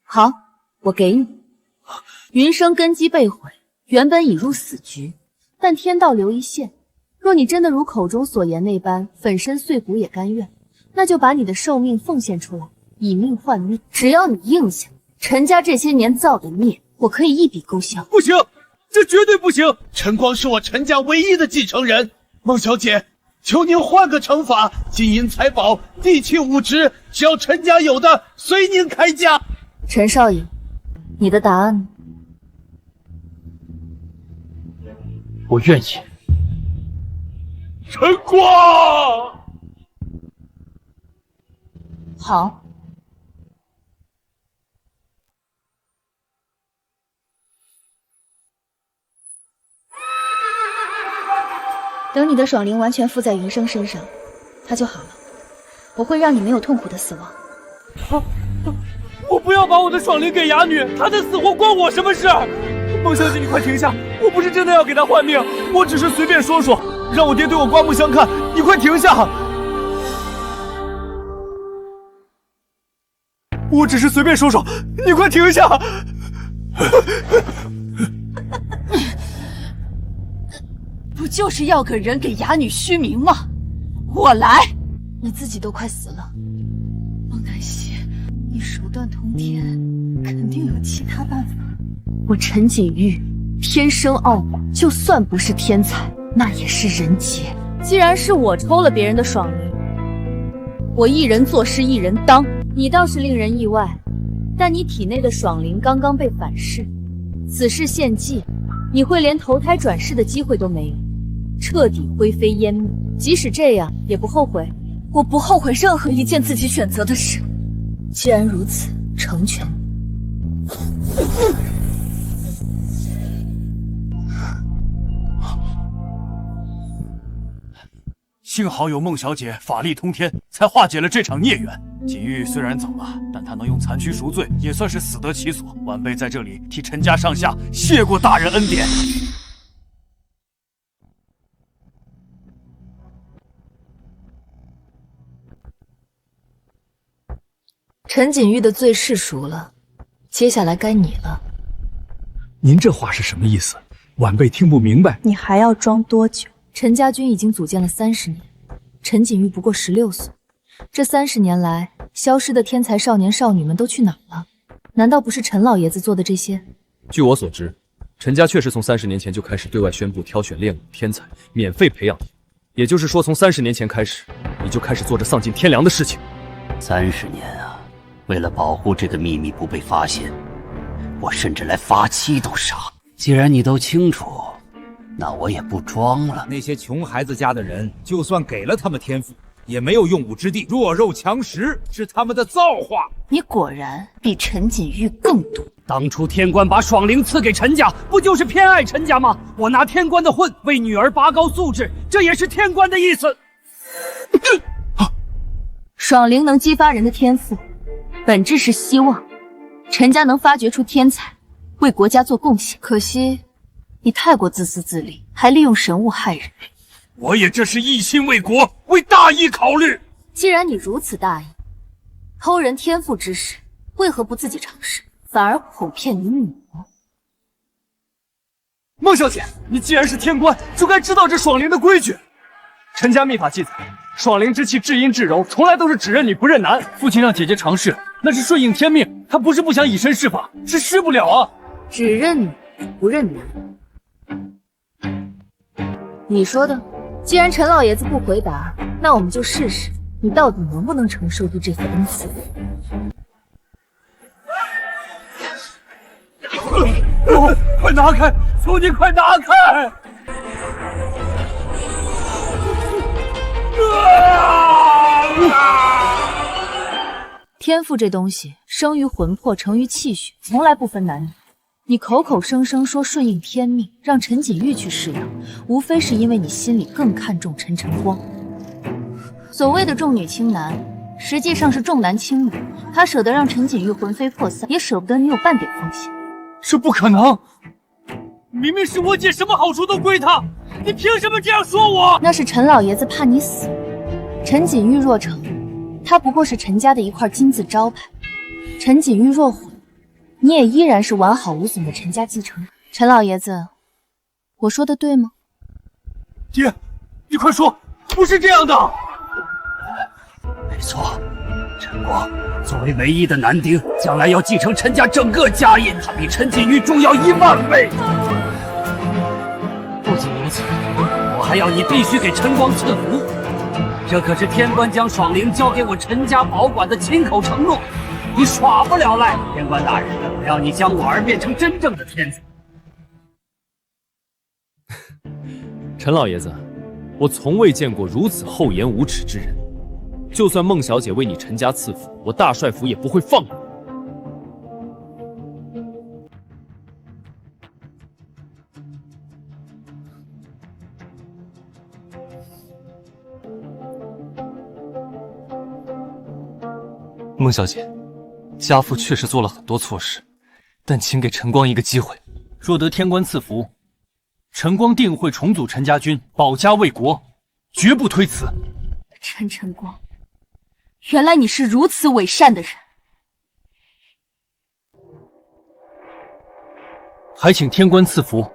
好，我给你。云生根基被毁，原本已入死局，但天道留一线，若你真的如口中所言那般粉身碎骨也甘愿，那就把你的寿命奉献出来，以命换命。只要你应下，陈家这些年造的孽，我可以一笔勾销。不行，这绝对不行！晨光是我陈家唯一的继承人，孟小姐，求您换个惩罚，金银财宝、地契物质，只要陈家有的，随您开价。陈少爷，你的答案呢？我愿意。陈光，好。等你的爽灵完全附在云生身上，他就好了。我会让你没有痛苦的死亡。我不要把我的爽灵给哑女，她的死活关我什么事？孟小姐，你快停下！我不是真的要给她换命，我只是随便说说，让我爹对我刮目相看。你快停下！我只是随便说说，你快停下！不就是要个人给哑女虚名吗？我来！你自己都快死了，孟南希，你手段通天，肯定有其他办法。我陈锦玉天生傲骨，就算不是天才，那也是人杰。既然是我抽了别人的爽灵，我一人做事一人当。你倒是令人意外，但你体内的爽灵刚刚被反噬，此事献祭，你会连投胎转世的机会都没有，彻底灰飞烟灭。即使这样，也不后悔。我不后悔任何一件自己选择的事。既然如此，成全你。幸好有孟小姐法力通天，才化解了这场孽缘。锦玉虽然走了，但她能用残躯赎罪，也算是死得其所。晚辈在这里替陈家上下谢过大人恩典。陈锦玉的罪是赎了，接下来该你了。您这话是什么意思？晚辈听不明白。你还要装多久？陈家军已经组建了30年，陈锦玉不过16岁。这30年来，消失的天才少年少女们都去哪了？难道不是陈老爷子做的这些？据我所知，陈家确实从30年前就开始对外宣布挑选练武天才，免费培养。也就是说，从30年前开始，你就开始做着丧尽天良的事情。 30年啊！为了保护这个秘密不被发现，我甚至连发妻都杀。既然你都清楚，那我也不装了。那些穷孩子家的人，就算给了他们天赋，也没有用武之地，弱肉强食是他们的造化。你果然比陈锦玉更毒。当初天官把爽灵赐给陈家，不就是偏爱陈家吗？我拿天官的混为女儿拔高素质，这也是天官的意思。爽灵能激发人的天赋，本质是希望陈家能发掘出天才，为国家做贡献。可惜你太过自私自利，还利用神物害人。我也这是一心为国，为大义考虑。既然你如此大义，偷人天赋之事，为何不自己尝试，反而哄骗你女儿？孟小姐，你既然是天官，就该知道这爽灵的规矩。陈家秘法记载，爽灵之气至阴至柔，从来都是只认女不认男。父亲让姐姐尝试，那是顺应天命，他不是不想以身试法，是试不了啊。只认女不认男，你说的。既然陈老爷子不回答，那我们就试试你到底能不能承受住这份恩赐。快拿开！求你快拿开！天赋这东西，生于魂魄，成于气血，从来不分男女。你口口声声说顺应天命，让陈锦玉去试养，无非是因为你心里更看重陈晨光。所谓的重女轻男，实际上是重男轻女。他舍得让陈锦玉魂飞魄散，也舍不得你有半点风险。这不可能！明明是我姐，什么好处都归她，你凭什么这样说我？那是陈老爷子怕你死。陈锦玉若成，他不过是陈家的一块金字招牌；陈锦玉若毁，你也依然是完好无损的陈家继承人。陈老爷子，我说的对吗？爹，你快说，不是这样的。没错，陈光作为唯一的男丁，将来要继承陈家整个家业，他比陈锦玉重要10000倍。不仅如此，我还要你必须给陈光赐福。这可是天官将爽灵交给我陈家保管的亲口承诺，你耍不了赖。天官大人，我要你将我儿变成真正的天才。陈老爷子，我从未见过如此厚颜无耻之人。就算孟小姐为你陈家赐福，我大帅府也不会放过。孟小姐，家父确实做了很多错事，但请给陈光一个机会。若得天官赐福，陈光定会重组陈家军，保家卫国，绝不推辞。陈光，原来你是如此伪善的人。还请天官赐福。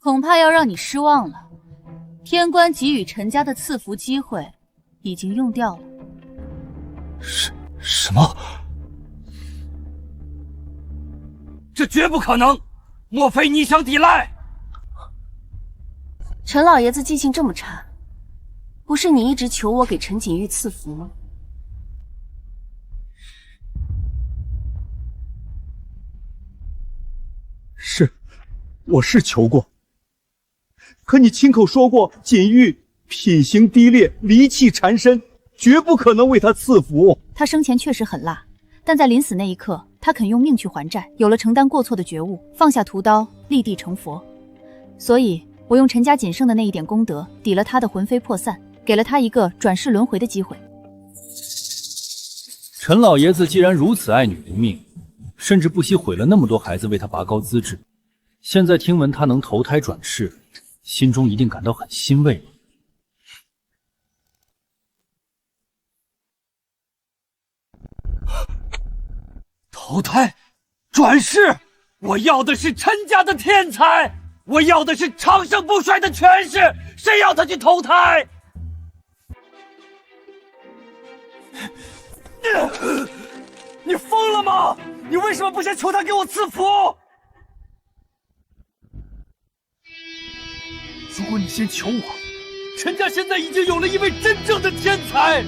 恐怕要让你失望了，天官给予陈家的赐福机会已经用掉了。什么？这绝不可能！莫非你想抵赖？陈老爷子记性这么差，不是你一直求我给陈锦玉赐福吗？是，我是求过。可你亲口说过，锦玉品行低劣，离气缠身，绝不可能为他赐福。他生前确实很辣，但在临死那一刻，他肯用命去还债，有了承担过错的觉悟，放下屠刀，立地成佛。所以，我用陈家仅剩的那一点功德，抵了他的魂飞魄散，给了他一个转世轮回的机会。陈老爷子既然如此爱女如命，甚至不惜毁了那么多孩子为他拔高资质，现在听闻他能投胎转世，心中一定感到很欣慰。投胎转世，我要的是陈家的天才，我要的是长盛不衰的权势，谁要他去投胎？你疯了吗？你为什么不先求他给我赐福？如果你先求我，陈家现在已经有了一位真正的天才。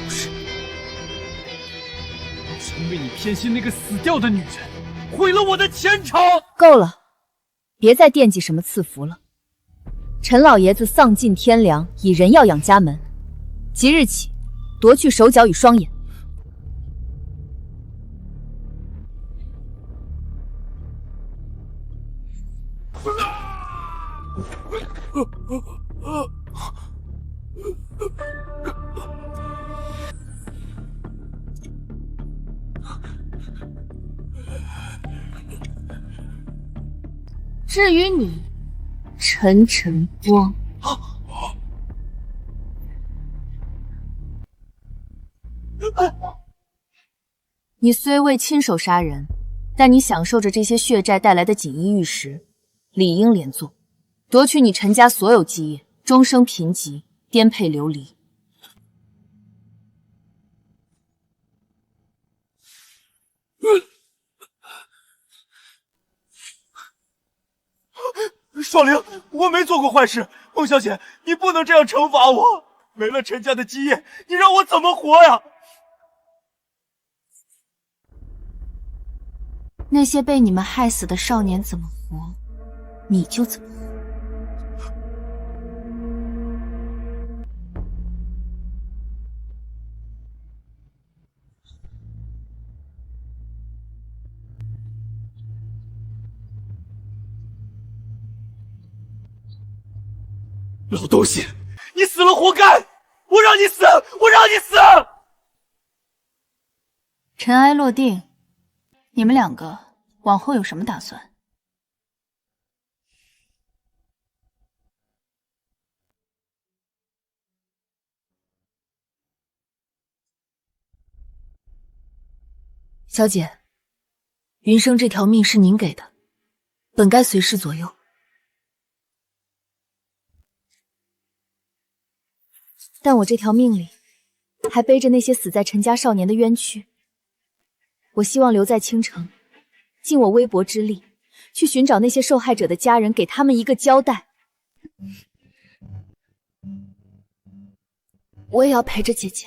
不是因为你偏心那个死掉的女人，毁了我的前程。够了，别再惦记什么赐福了。陈老爷子丧尽天良，以人要养家门，即日起夺去手脚与双眼。至于你，陈光，你虽未亲手杀人，但你享受着这些血债带来的锦衣玉食，理应连坐，夺取你陈家所有基业，终生贫瘠，颠沛流离。爽灵，我没做过坏事。孟小姐，你不能这样惩罚我。没了陈家的基业，你让我怎么活呀？那些被你们害死的少年怎么活，你就怎么活。老东西，你死了活该！我让你死，我让你死！尘埃落定，你们两个往后有什么打算？小姐，云生这条命是您给的，本该随时左右，但我这条命里还背着那些死在陈家少年的冤屈。我希望留在青城，尽我微薄之力，去寻找那些受害者的家人，给他们一个交代。我也要陪着姐姐。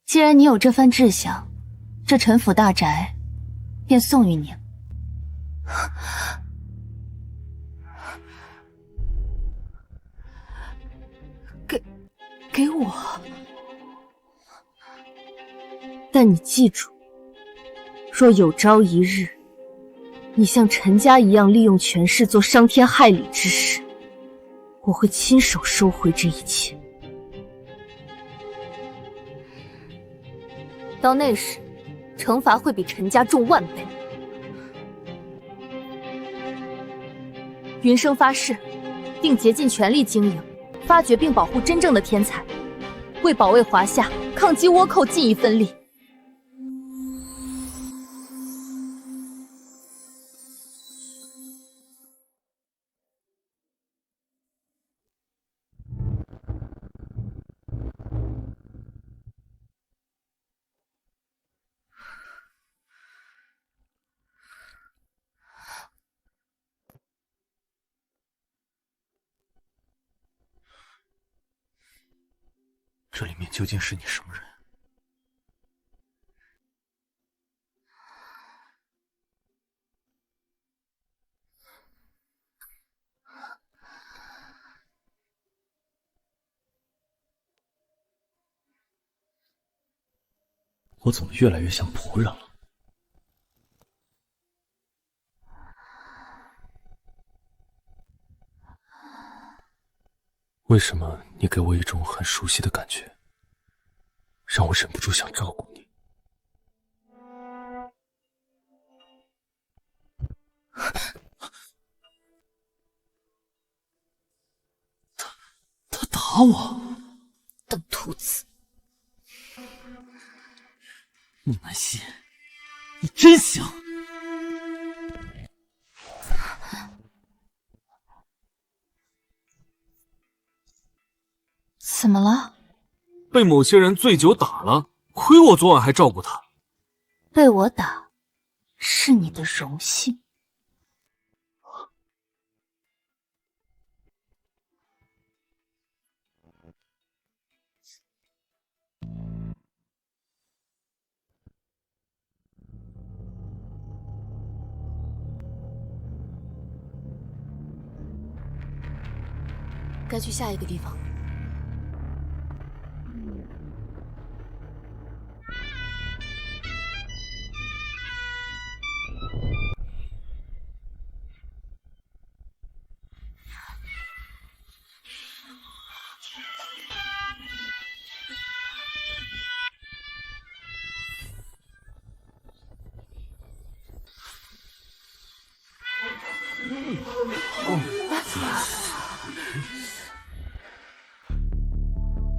既然你有这番志向，这陈府大宅便送与你。给我。但你记住，若有朝一日，你像陈家一样利用权势做伤天害理之事，我会亲手收回这一切。到那时，惩罚会比陈家重万倍。云生发誓，定竭尽全力经营，发掘并保护真正的天才，为保卫华夏、抗击倭寇尽一份力。这里面究竟是你什么人？我怎么越来越像仆人了？为什么你给我一种很熟悉的感觉，让我忍不住想照顾你？他打我！笨兔子！木南希，你真行！怎么了？被某些人醉酒打了，亏我昨晚还照顾他。被我打，是你的荣幸。该去下一个地方。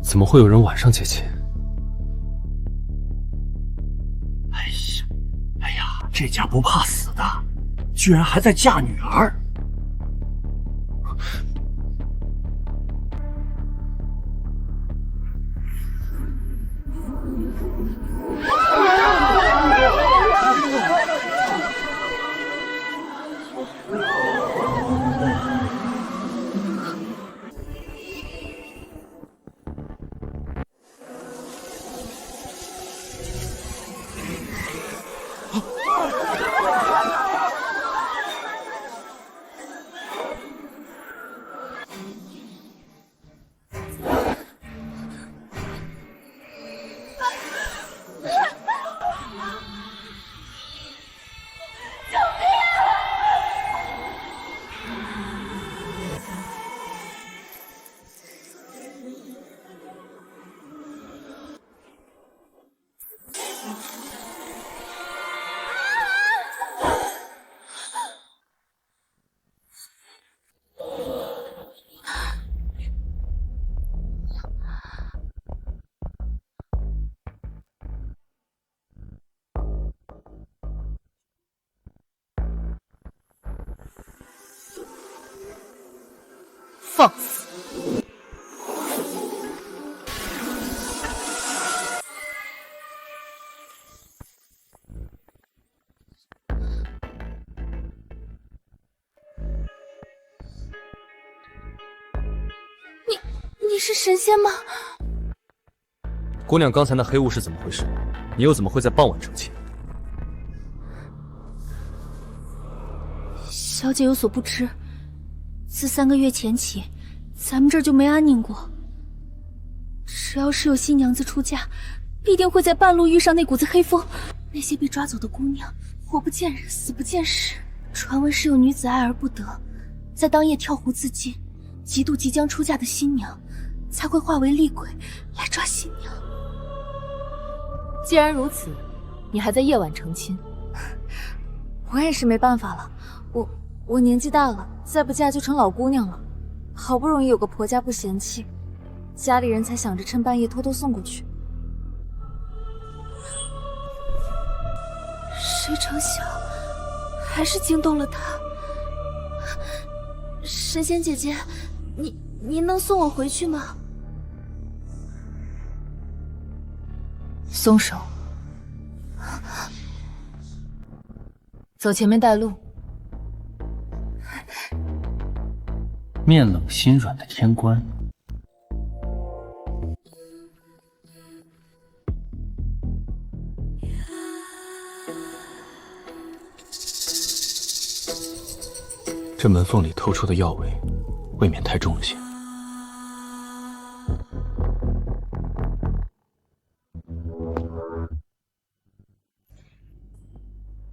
怎么会有人晚上接亲？哎呀，这家不怕死的，居然还在嫁女儿。放肆！你是神仙吗？姑娘，刚才那黑雾是怎么回事？你又怎么会在傍晚成亲？小姐有所不知，自3个月前起，咱们这儿就没安宁过。只要是有新娘子出嫁，必定会在半路遇上那股子黑风。那些被抓走的姑娘，活不见人，死不见尸。传闻是有女子爱而不得，在当夜跳湖自尽，嫉妒即将出嫁的新娘，才会化为厉鬼来抓新娘。既然如此，你还在夜晚成亲，我也是没办法了。我年纪大了，再不嫁就成老姑娘了。好不容易有个婆家不嫌弃，家里人才想着趁半夜偷偷送过去。谁成想，还是惊动了他。神仙姐姐，您能送我回去吗？松手，走前面带路。面冷心软的天官，这门缝里透出的药味，未免太重了些。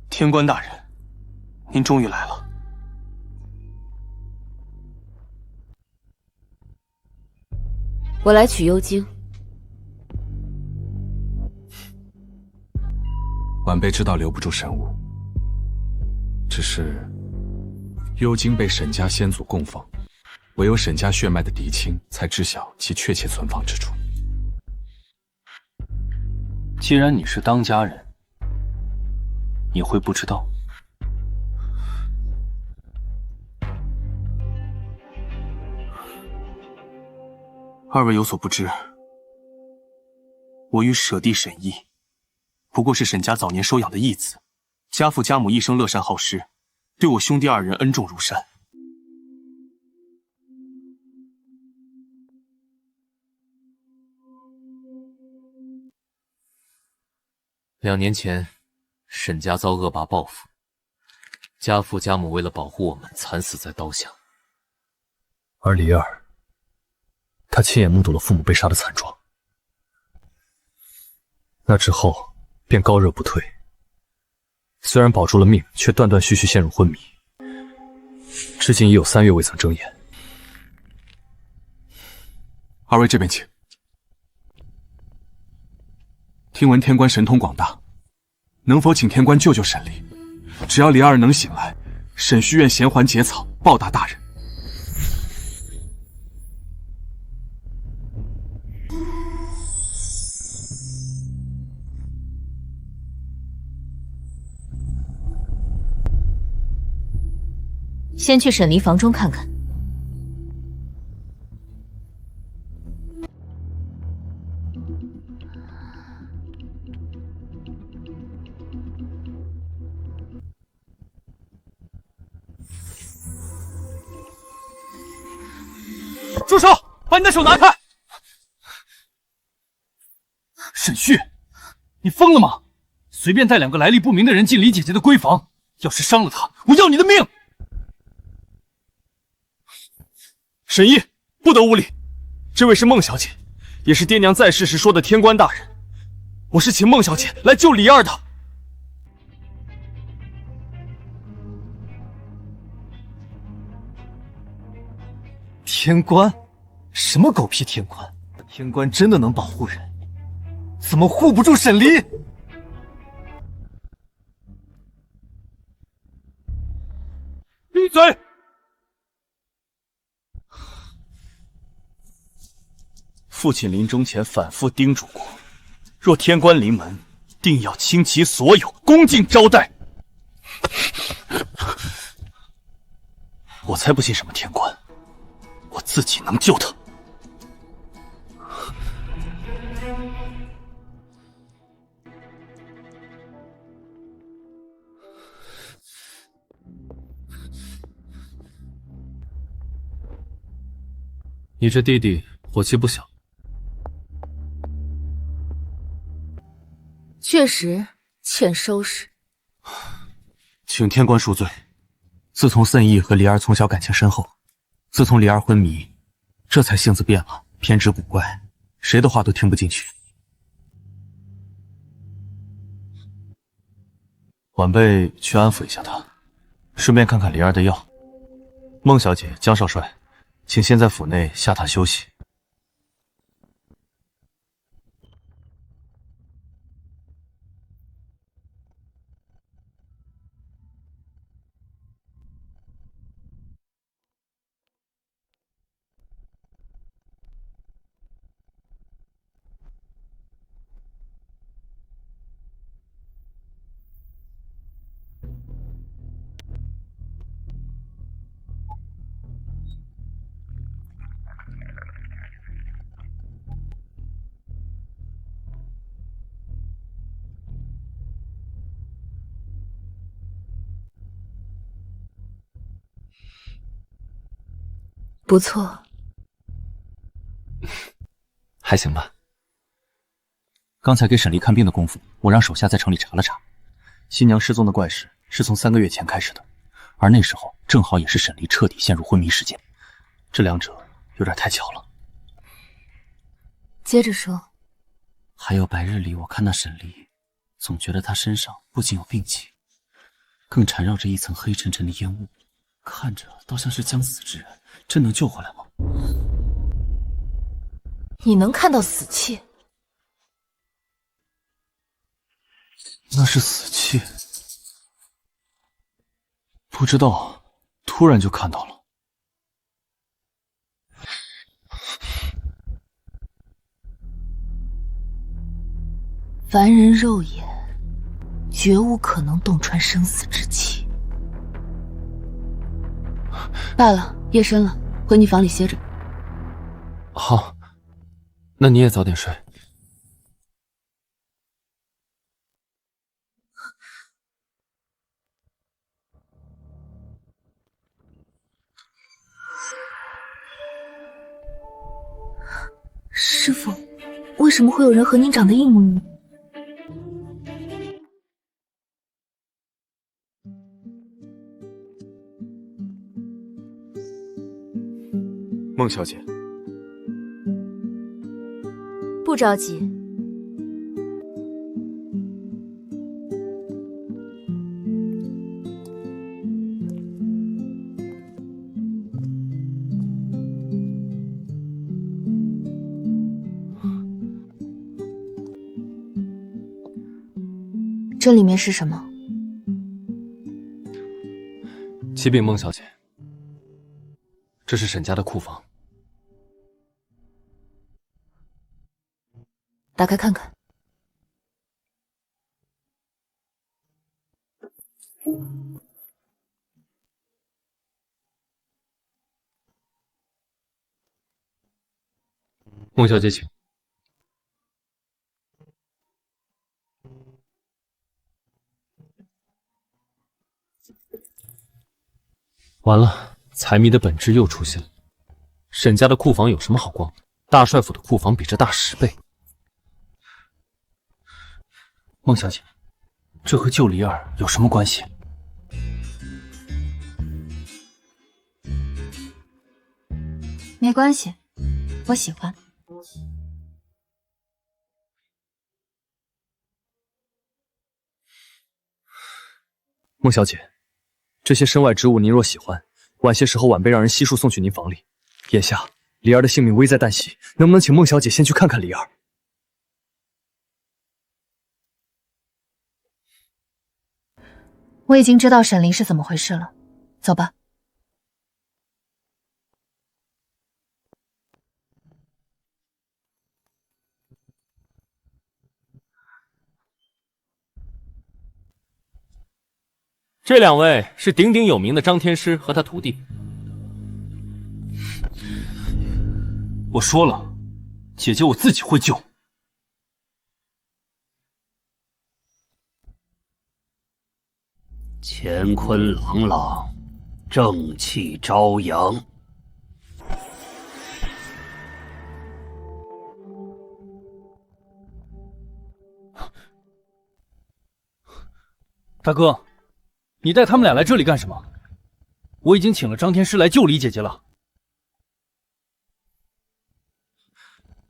天官大人，您终于来了。我来取幽经。晚辈知道留不住神物，只是幽经被沈家先祖供奉，唯有沈家血脉的嫡亲才知晓其确切存放之处。既然你是当家人，你会不知道？二位有所不知，我与舍弟沈毅，不过是沈家早年收养的义子，家父家母一生乐善好施，对我兄弟二人恩重如山。2年前，沈家遭恶霸报复，家父家母为了保护我们，惨死在刀下。而李二，他亲眼目睹了父母被杀的惨状，那之后便高热不退，虽然保住了命，却断断续续陷入昏迷，至今已有3月未曾睁眼。二位这边请。听闻天官神通广大，能否请天官救救沈离？只要李二能醒来，沈虚愿衔环结草，报答大人。先去沈离房中看看。住手！把你的手拿开！沈旭，你疯了吗？随便带2个来历不明的人进李姐姐的闺房，要是伤了她，我要你的命！沈毅，不得无礼！这位是孟小姐，也是爹娘在世时说的天官大人。我是请孟小姐来救李二的。天官？什么狗屁天官？天官真的能保护人？怎么护不住沈离？闭嘴！父亲临终前反复叮嘱过，若天官临门，定要倾其所有，恭敬招待。我才不信什么天官，我自己能救他。你这弟弟火气不小。确实欠收拾。请天官恕罪。自从森义和梨儿从小感情深厚，自从梨儿昏迷，这才性子变了，偏执古怪，谁的话都听不进去。晚辈去安抚一下他，顺便看看梨儿的药。孟小姐、江少帅，请先在府内下榻休息。不错，还行吧。刚才给沈离看病的功夫，我让手下在城里查了查，新娘失踪的怪事是从3个月前开始的，而那时候正好也是沈离彻底陷入昏迷时间，这两者有点太巧了。接着说。还有白日里我看那沈离，总觉得他身上不仅有病气，更缠绕着一层黑沉沉的烟雾，看着倒像是将死之人，真能救回来吗？你能看到死气？那是死气，不知道，突然就看到了。凡人肉眼绝无可能洞穿生死之气。罢了，夜深了，回你房里歇着。好，那你也早点睡。师父，为什么会有人和您长得一模一样？孟小姐，不着急。这里面是什么？启禀孟小姐，这是沈家的库房。打开看看。孟小姐，请。完了，财迷的本质又出现了。沈家的库房有什么好逛的？大帅府的库房比这大10倍。孟小姐，这和救离儿有什么关系？没关系，我喜欢。孟小姐，这些身外之物您若喜欢，晚些时候晚辈让人悉数送去您房里。眼下离儿的性命危在旦夕，能不能请孟小姐先去看看离儿？我已经知道沈离是怎么回事了，走吧。这2位是鼎鼎有名的张天师和他徒弟。我说了，姐姐我自己会救。乾坤朗朗，正气朝阳。大哥，你带他们俩来这里干什么？我已经请了张天师来救李姐姐了。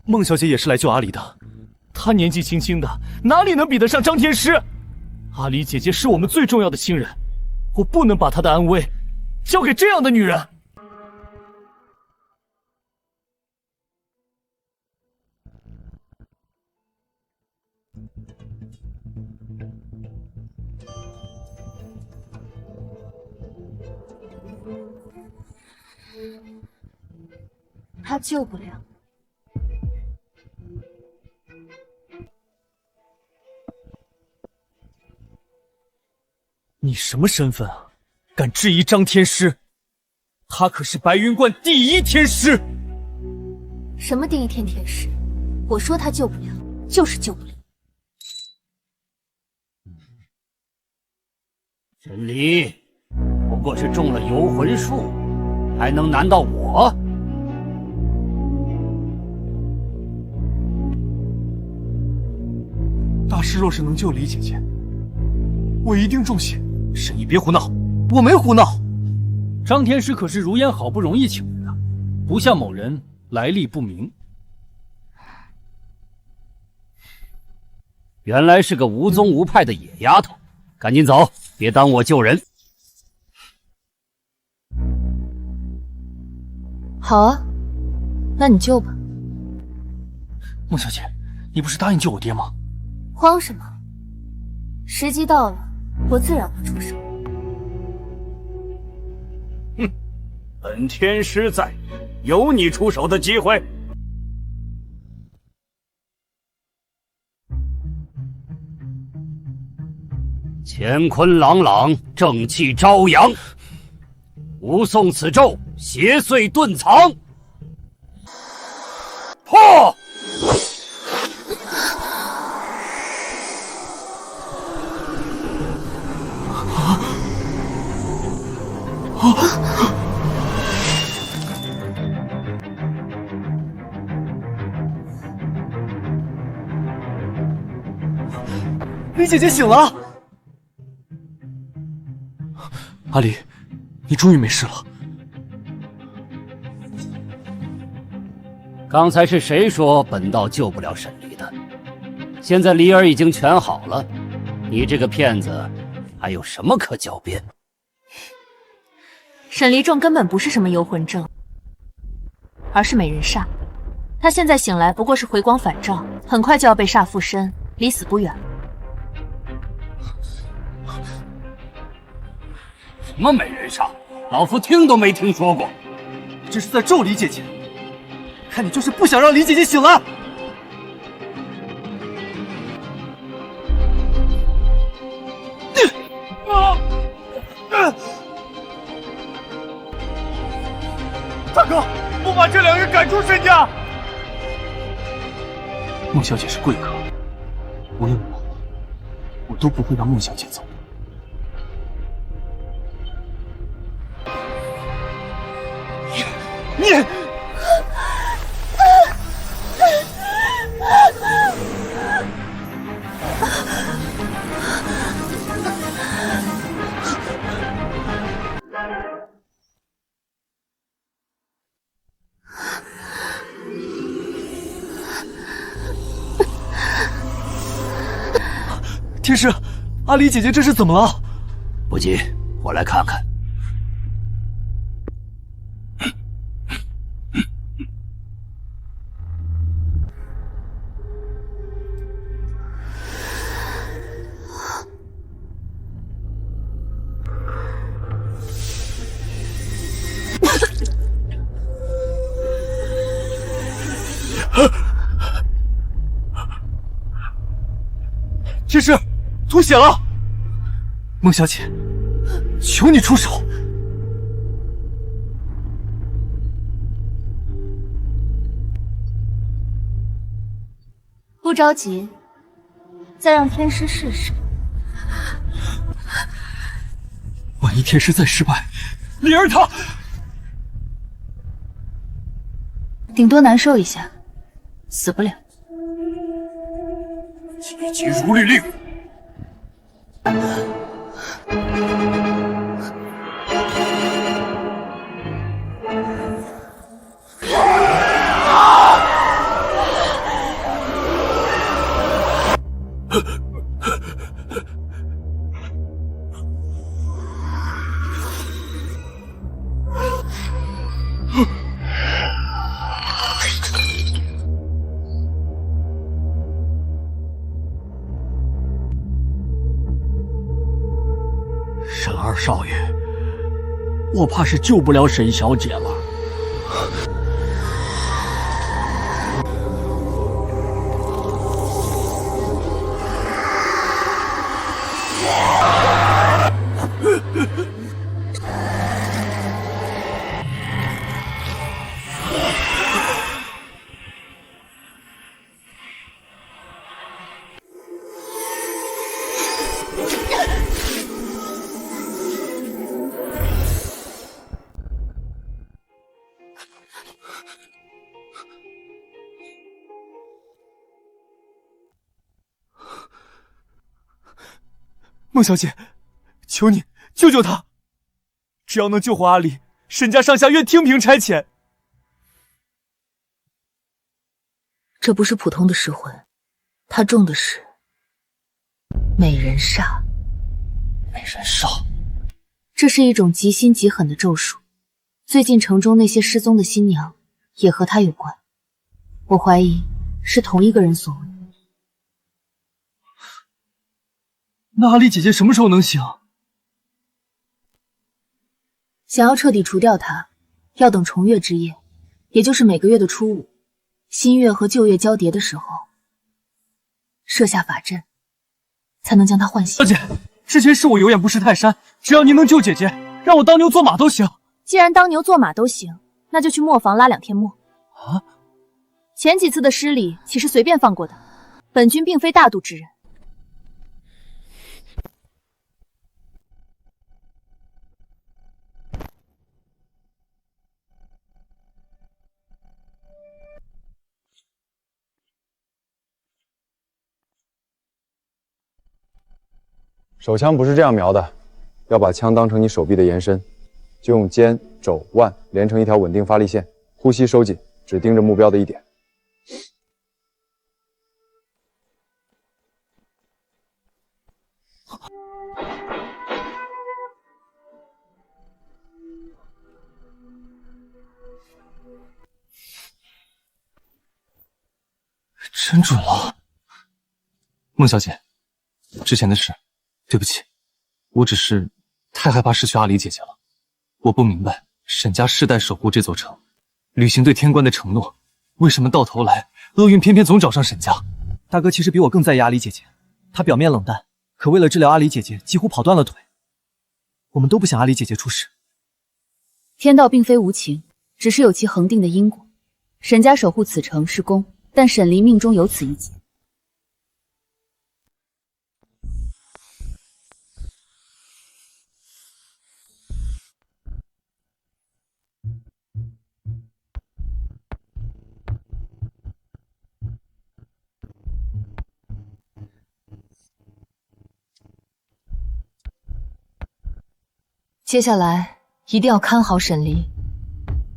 孟小姐也是来救阿离的，她年纪轻轻的，哪里能比得上张天师？阿离姐姐是我们最重要的亲人，我不能把她的安危交给这样的女人。他救不了。你什么身份啊？敢质疑张天师？他可是白云观第一天师。什么第一天天师？我说他救不了，就是救不了。沈离，不过是中了游魂术，还能难到我？大师若是能救李姐姐，我一定重谢。沈毅，别胡闹，我没胡闹。张天师可是如烟好不容易请来的，不像某人来历不明。原来是个无宗无派的野丫头，赶紧走，别耽误我救人。好啊，那你救吧。孟小姐，你不是答应救我爹吗？慌什么？时机到了，我自然会出手。哼，本天师在，有你出手的机会。乾坤朗朗，正气朝阳。吾诵此咒，邪祟遁藏。破！李姐姐醒了。阿离，你终于没事了。刚才是谁说本道救不了沈离的？现在离儿已经全好了，你这个骗子还有什么可狡辩？沈离症根本不是什么游魂症，而是美人煞。他现在醒来不过是回光返照，很快就要被煞附身，离死不远了。什么美人煞？老夫听都没听说过。这是在咒李姐姐，看你就是不想让李姐姐醒来。大哥，不把这两人赶出沈家。孟小姐是贵客，无论如何，我都不会让孟小姐走。你！天师，阿离姐姐这是怎么了？不急，我来看看。天师，吐血了！孟小姐，求你出手！不着急，再让天师试试。万一天师再失败，灵儿她顶多难受一下，死不了。急急如律令。沈二少爷，我怕是救不了沈小姐了。孟小姐，求你救救他！只要能救活阿离，沈家上下愿听凭差遣。这不是普通的失魂，他中的是美人煞。美人煞，这是一种极心极狠的咒术。最近城中那些失踪的新娘也和他有关，我怀疑是同一个人所为。那阿离姐姐什么时候能醒？想要彻底除掉他，要等重月之夜，也就是每个月的初5，新月和旧月交叠的时候，设下法阵，才能将他唤醒。小姐，之前是我有眼不识泰山，只要您能救姐姐，让我当牛做马都行。既然当牛做马都行，那就去磨坊拉2天磨。啊？前几次的失礼岂是随便放过的？本君并非大度之人。手枪不是这样瞄的，要把枪当成你手臂的延伸，就用肩、肘、腕连成一条稳定发力线，呼吸收紧，只盯着目标的一点。真准了。孟小姐，之前的事，对不起，我只是太害怕失去阿离姐姐了。我不明白，沈家世代守护这座城，履行对天官的承诺，为什么到头来厄运偏偏总找上沈家？大哥其实比我更在意阿离姐姐，他表面冷淡，可为了治疗阿离姐姐，几乎跑断了腿。我们都不想阿离姐姐出事。天道并非无情，只是有其恒定的因果。沈家守护此城是功，但沈离命中有此一劫。接下来一定要看好沈离，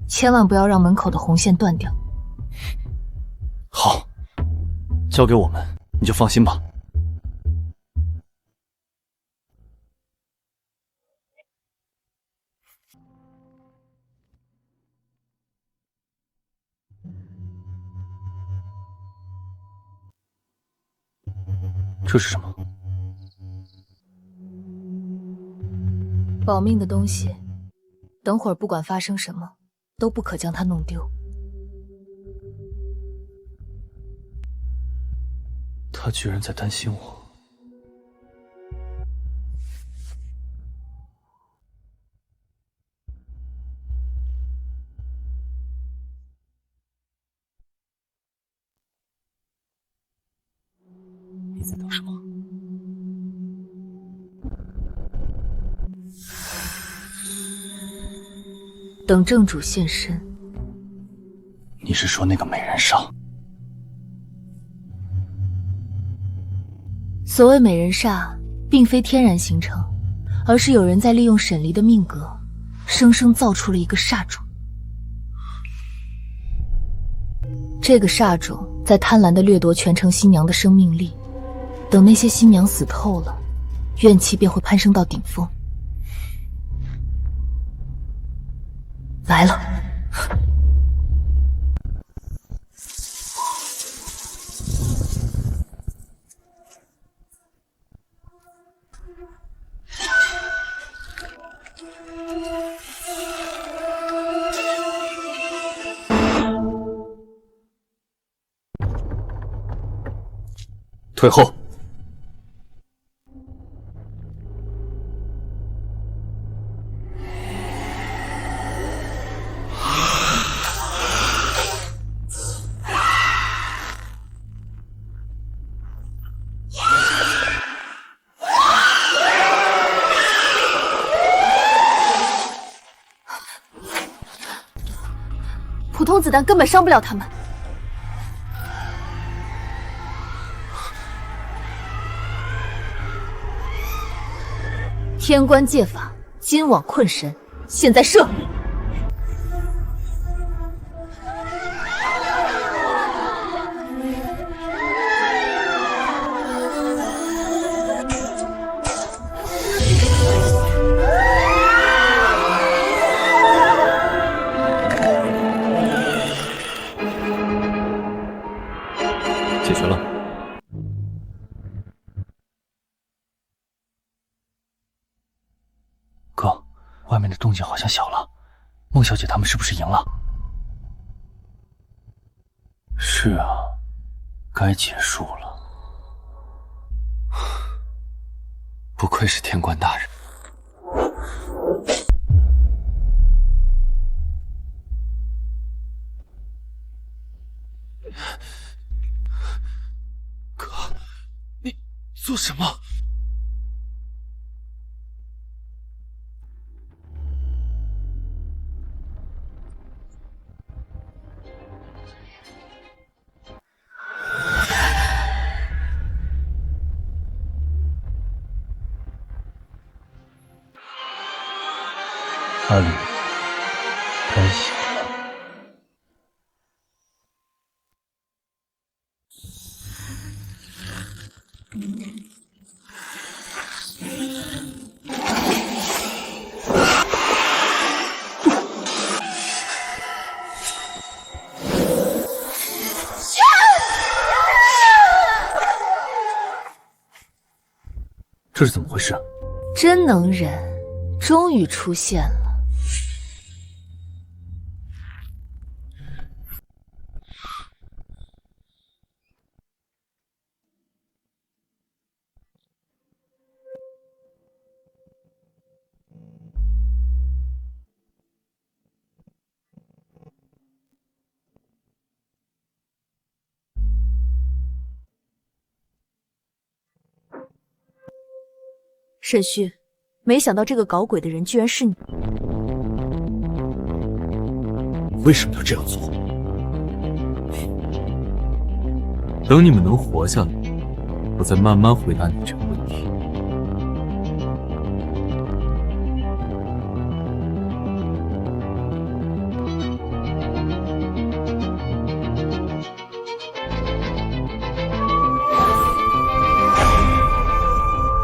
千万不要让门口的红线断掉。好，交给我们，你就放心吧。这是什么？保命的东西，等会儿不管发生什么，都不可将它弄丢。他居然在担心我。到什么？等正主现身。你是说那个美人煞？所谓美人煞，并非天然形成，而是有人在利用沈离的命格，生生造出了一个煞种。这个煞种在贪婪地掠夺全城新娘的生命力，等那些新娘死透了，怨气便会攀升到顶峰。来了。退后！普通子弹根本伤不了他们。天官借法，今往困神，现在射！解决了。哥，外面的动静好像小了，孟小姐他们是不是赢了？是啊，该结束了。不愧是天官大人。哥，你做什么？阿里，该醒了。这是怎么回事？真能忍，终于出现了。沈旭，没想到这个搞鬼的人居然是你。为什么要这样做？等你们能活下来，我再慢慢回答你这个问题。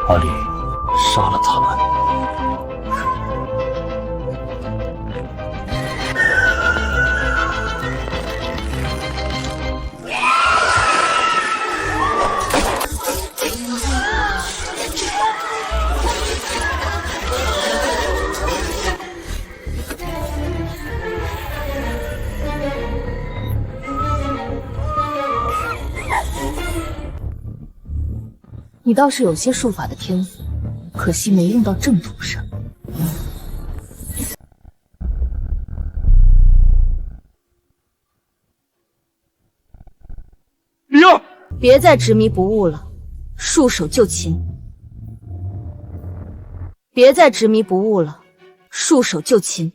阿里，杀了他们。你倒是有些术法的天赋，可惜没用到正途上。李儿，别再执迷不悟了，束手就擒。别再执迷不悟了，束手就擒。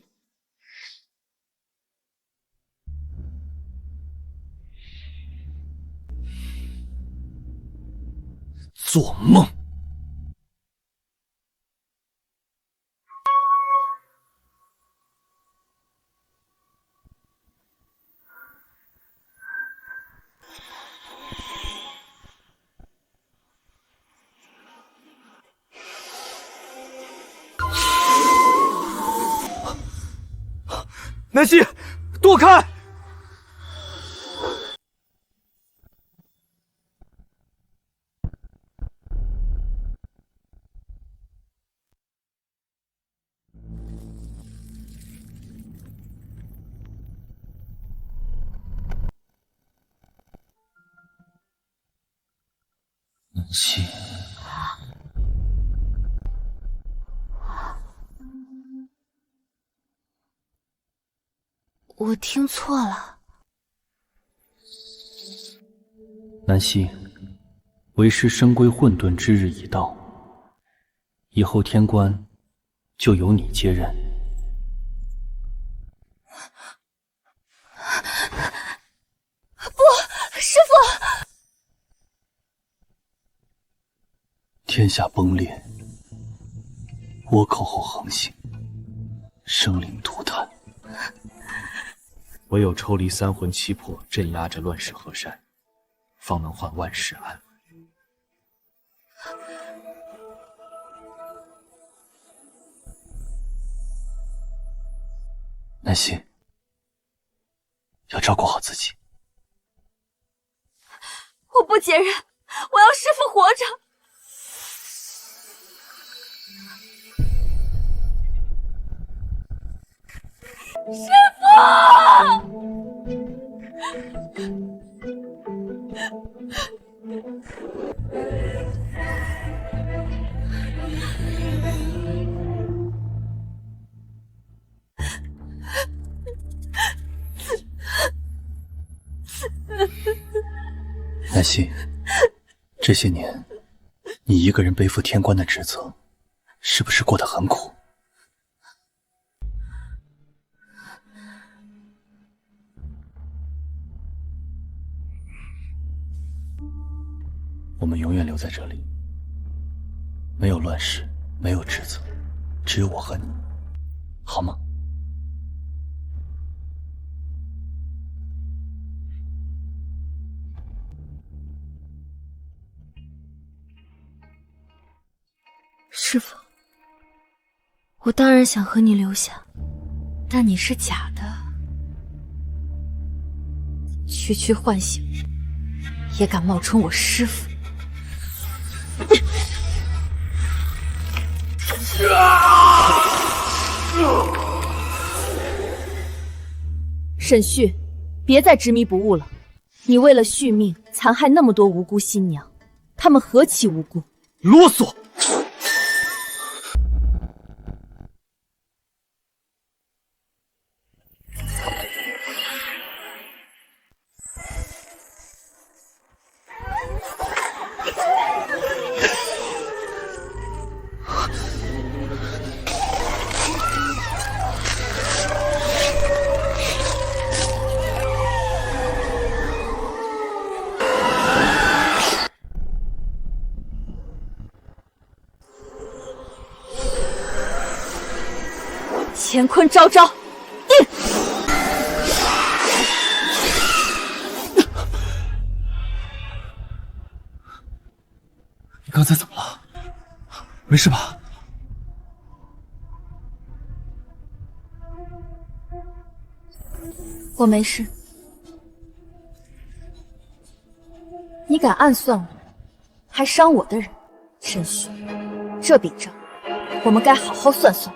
做梦！南希，躲开！南希，我听错了。南希，为师深闺混沌之日已到，以后天官就由你接任。不，师父！天下崩裂，倭寇后横行，生灵涂炭。唯有抽离三魂七魄，镇压着乱世河山，方能换万世安稳。南希，要照顾好自己。我不解任，我要师父活着。师父！南希，这些年你一个人背负天官的职责，是不是过得很苦？我们永远留在这里，没有乱世，没有职责，只有我和你，好吗？师父，我当然想和你留下，但你是假的，区区唤醒也敢冒充我师父。沈旭，别再执迷不悟了。你为了续命，残害那么多无辜新娘，她们何其无辜！啰嗦！乾坤昭昭，定！你刚才怎么了？没事吧？我没事。你敢暗算我，还伤我的人，沈旭，这笔账我们该好好算算。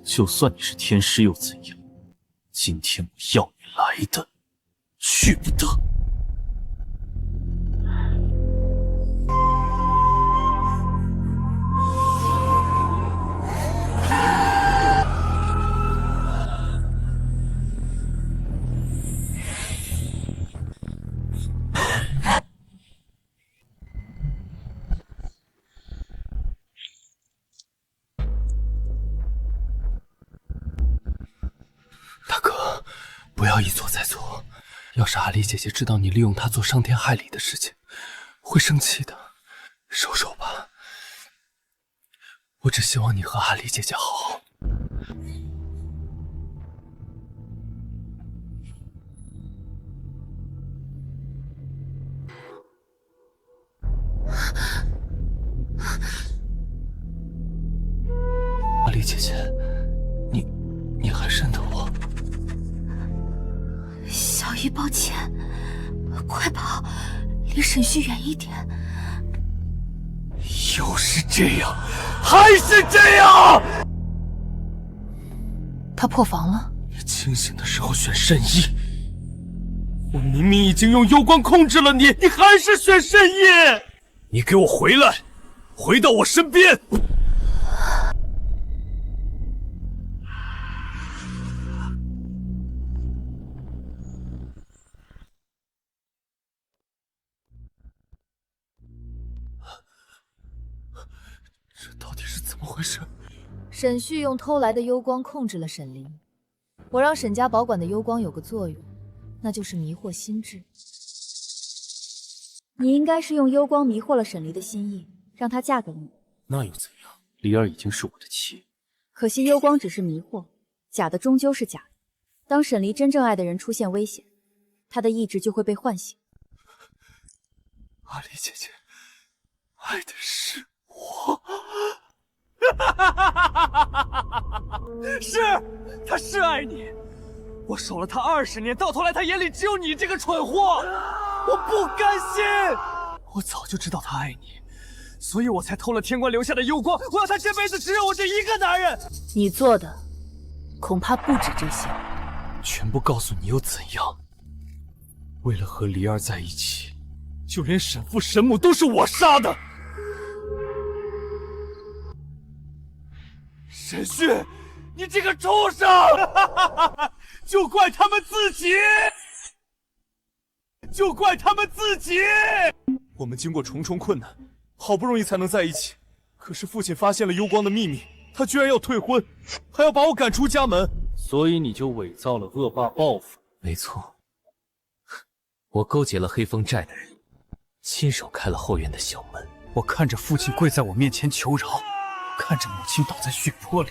就算你是天师又怎样？今天我要你来的，去不得。大哥，不要一错再错。要是阿离姐姐知道你利用她做伤天害理的事情，会生气的。收手吧，我只希望你和阿离姐姐好好。阿离姐姐，你还认得我？小玉，抱歉，快跑，离沈旭远一点。又是这样，还是这样！他破防了。你清醒的时候选慎意，我明明已经用幽光控制了你，你还是选慎意！你给我回来，回到我身边！到底是怎么回事？沈旭用偷来的幽光控制了沈凌，我让沈家保管的幽光有个作用，那就是迷惑心智。你应该是用幽光迷惑了沈离的心意，让她嫁给你。那又怎样？离儿已经是我的妻。可惜幽光只是迷惑，假的终究是假的。当沈离真正爱的人出现危险，他的意志就会被唤醒。阿离姐姐爱的是我。是，他是爱你。我守了他20年，到头来他眼里只有你这个蠢货。我不甘心，我早就知道他爱你，所以我才偷了天官留下的幽光。我要他这辈子只有我这一个男人。你做的恐怕不止这些。全部告诉你又怎样？为了和离儿在一起，就连沈父沈母都是我杀的。沈旭，你这个畜生！就怪他们自己！就怪他们自己！我们经过重重困难，好不容易才能在一起。可是父亲发现了幽光的秘密，他居然要退婚，还要把我赶出家门。所以你就伪造了恶霸报复。没错，我勾结了黑风寨的人，亲手开了后院的小门。我看着父亲跪在我面前求饶，看着母亲倒在血泊里，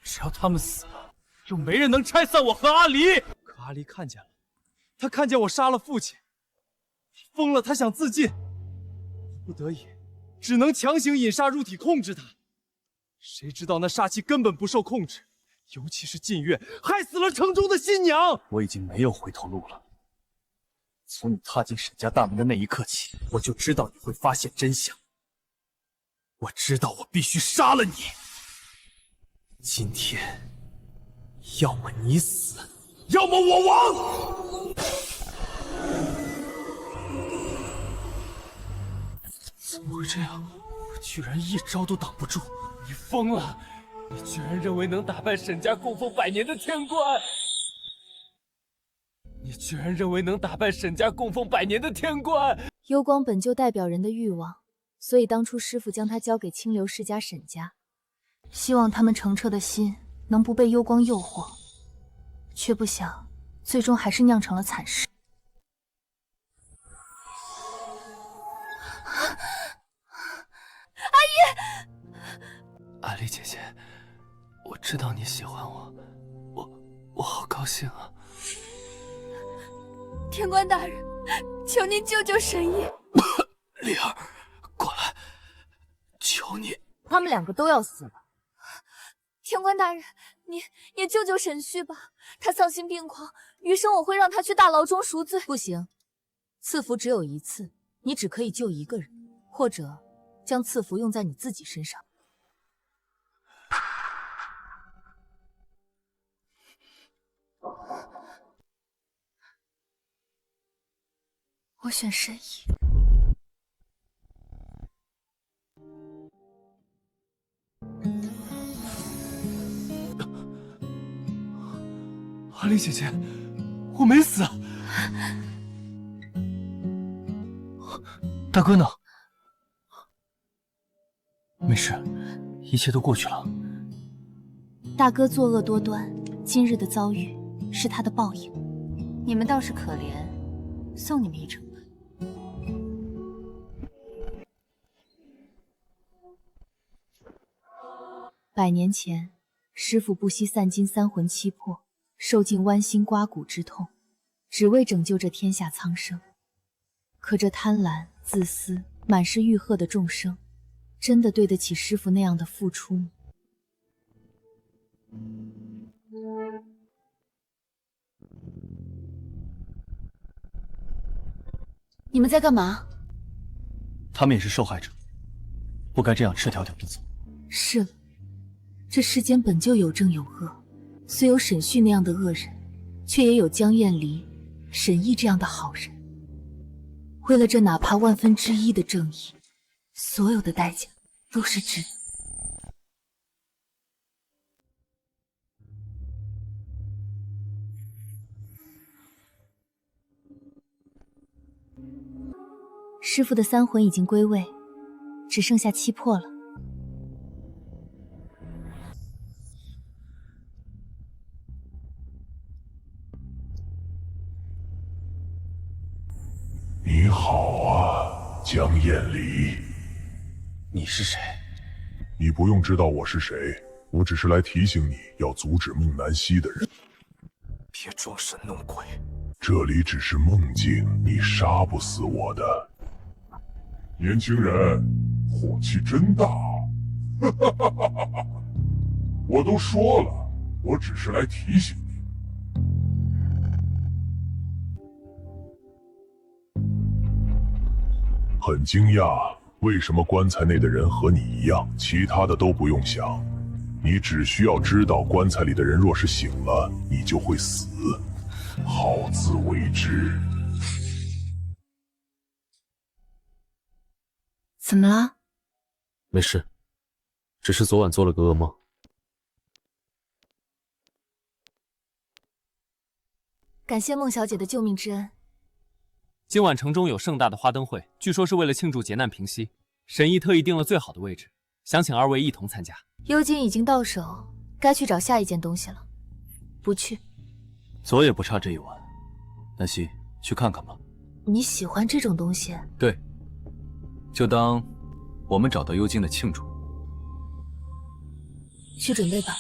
只要他们死了，就没人能拆散我和阿离。可阿离看见了，他看见我杀了父亲，疯了，他想自尽，不得已，只能强行引杀入体控制他。谁知道那杀气根本不受控制，尤其是近月，害死了城中的新娘。我已经没有回头路了。从你踏进沈家大门的那一刻起，我就知道你会发现真相。我知道我必须杀了你。今天，要么你死，要么我亡。怎么会这样？我居然一招都挡不住！你疯了！你居然认为能打败沈家供奉100年的天官？你居然认为能打败沈家供奉100年的天官？幽光本就代表人的欲望，所以当初师父将它交给清流世家沈家，希望他们澄澈的心能不被幽光诱惑，却不想最终还是酿成了惨事。阿姨，阿离姐姐，我知道你喜欢我，我好高兴啊！天官大人，求您救救沈毅。离儿，过来，求你！他们2个都要死了。天官大人，你救救沈旭吧，他丧心病狂，余生我会让他去大牢中赎罪。不行，赐福只有一次，你只可以救一个人，或者将赐福用在你自己身上。我选沈毅。阿离姐姐，我没死。大哥呢？没事，一切都过去了。大哥作恶多端，今日的遭遇是他的报应。你们倒是可怜，送你们一程吧。100年前，师父不惜散尽三魂七魄，受尽剜心刮骨之痛，只为拯救这天下苍生。可这贪婪、自私、满是欲壑的众生，真的对得起师父那样的付出吗？你们在干嘛？他们也是受害者，不该这样赤条条的走。是了，这世间本就有正有恶，虽有沈旭那样的恶人，却也有江厌离、沈毅这样的好人。为了这哪怕1/1000的正义，所有的代价都是值得。师父的三魂已经归位，只剩下七魄了。你好啊，江厌离。你是谁？你不用知道我是谁，我只是来提醒你要阻止孟南希的人。别装神弄鬼，这里只是梦境，你杀不死我的。年轻人，火气真大。我都说了，我只是来提醒你。很惊讶，为什么棺材内的人和你一样？其他的都不用想，你只需要知道棺材里的人若是醒了，你就会死。好自为之。怎么了？没事，只是昨晚做了个噩梦。感谢孟小姐的救命之恩。今晚城中有盛大的花灯会，据说是为了庆祝劫难平息。沈毅特意定了最好的位置，想请二位一同参加。幽金已经到手，该去找下一件东西了。不去。走也不差这一晚。南希，去看看吧。你喜欢这种东西？对，就当我们找到幽金的庆祝。去准备吧。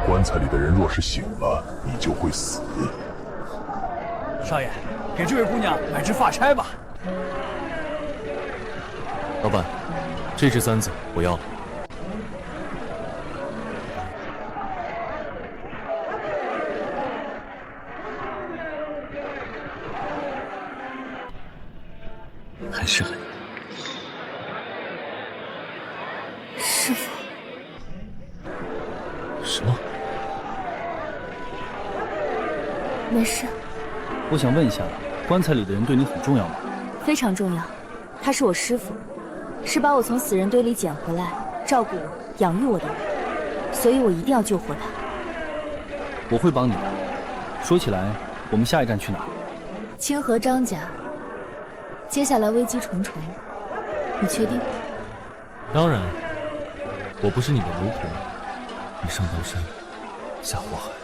棺材里的人若是醒了，你就会死。少爷，给这位姑娘买只发钗吧。老板，这只簪子我要了。很适合你。师父。什么？没事。我想问一下，棺材里的人对你很重要吗？非常重要，他是我师父，是把我从死人堆里捡回来，照顾我、养育我的人，所以我一定要救活他。我会帮你的。说起来，我们下一站去哪儿？清河张家。接下来危机重重，你确定？当然，我不是你的奴仆，你上刀山，下火海。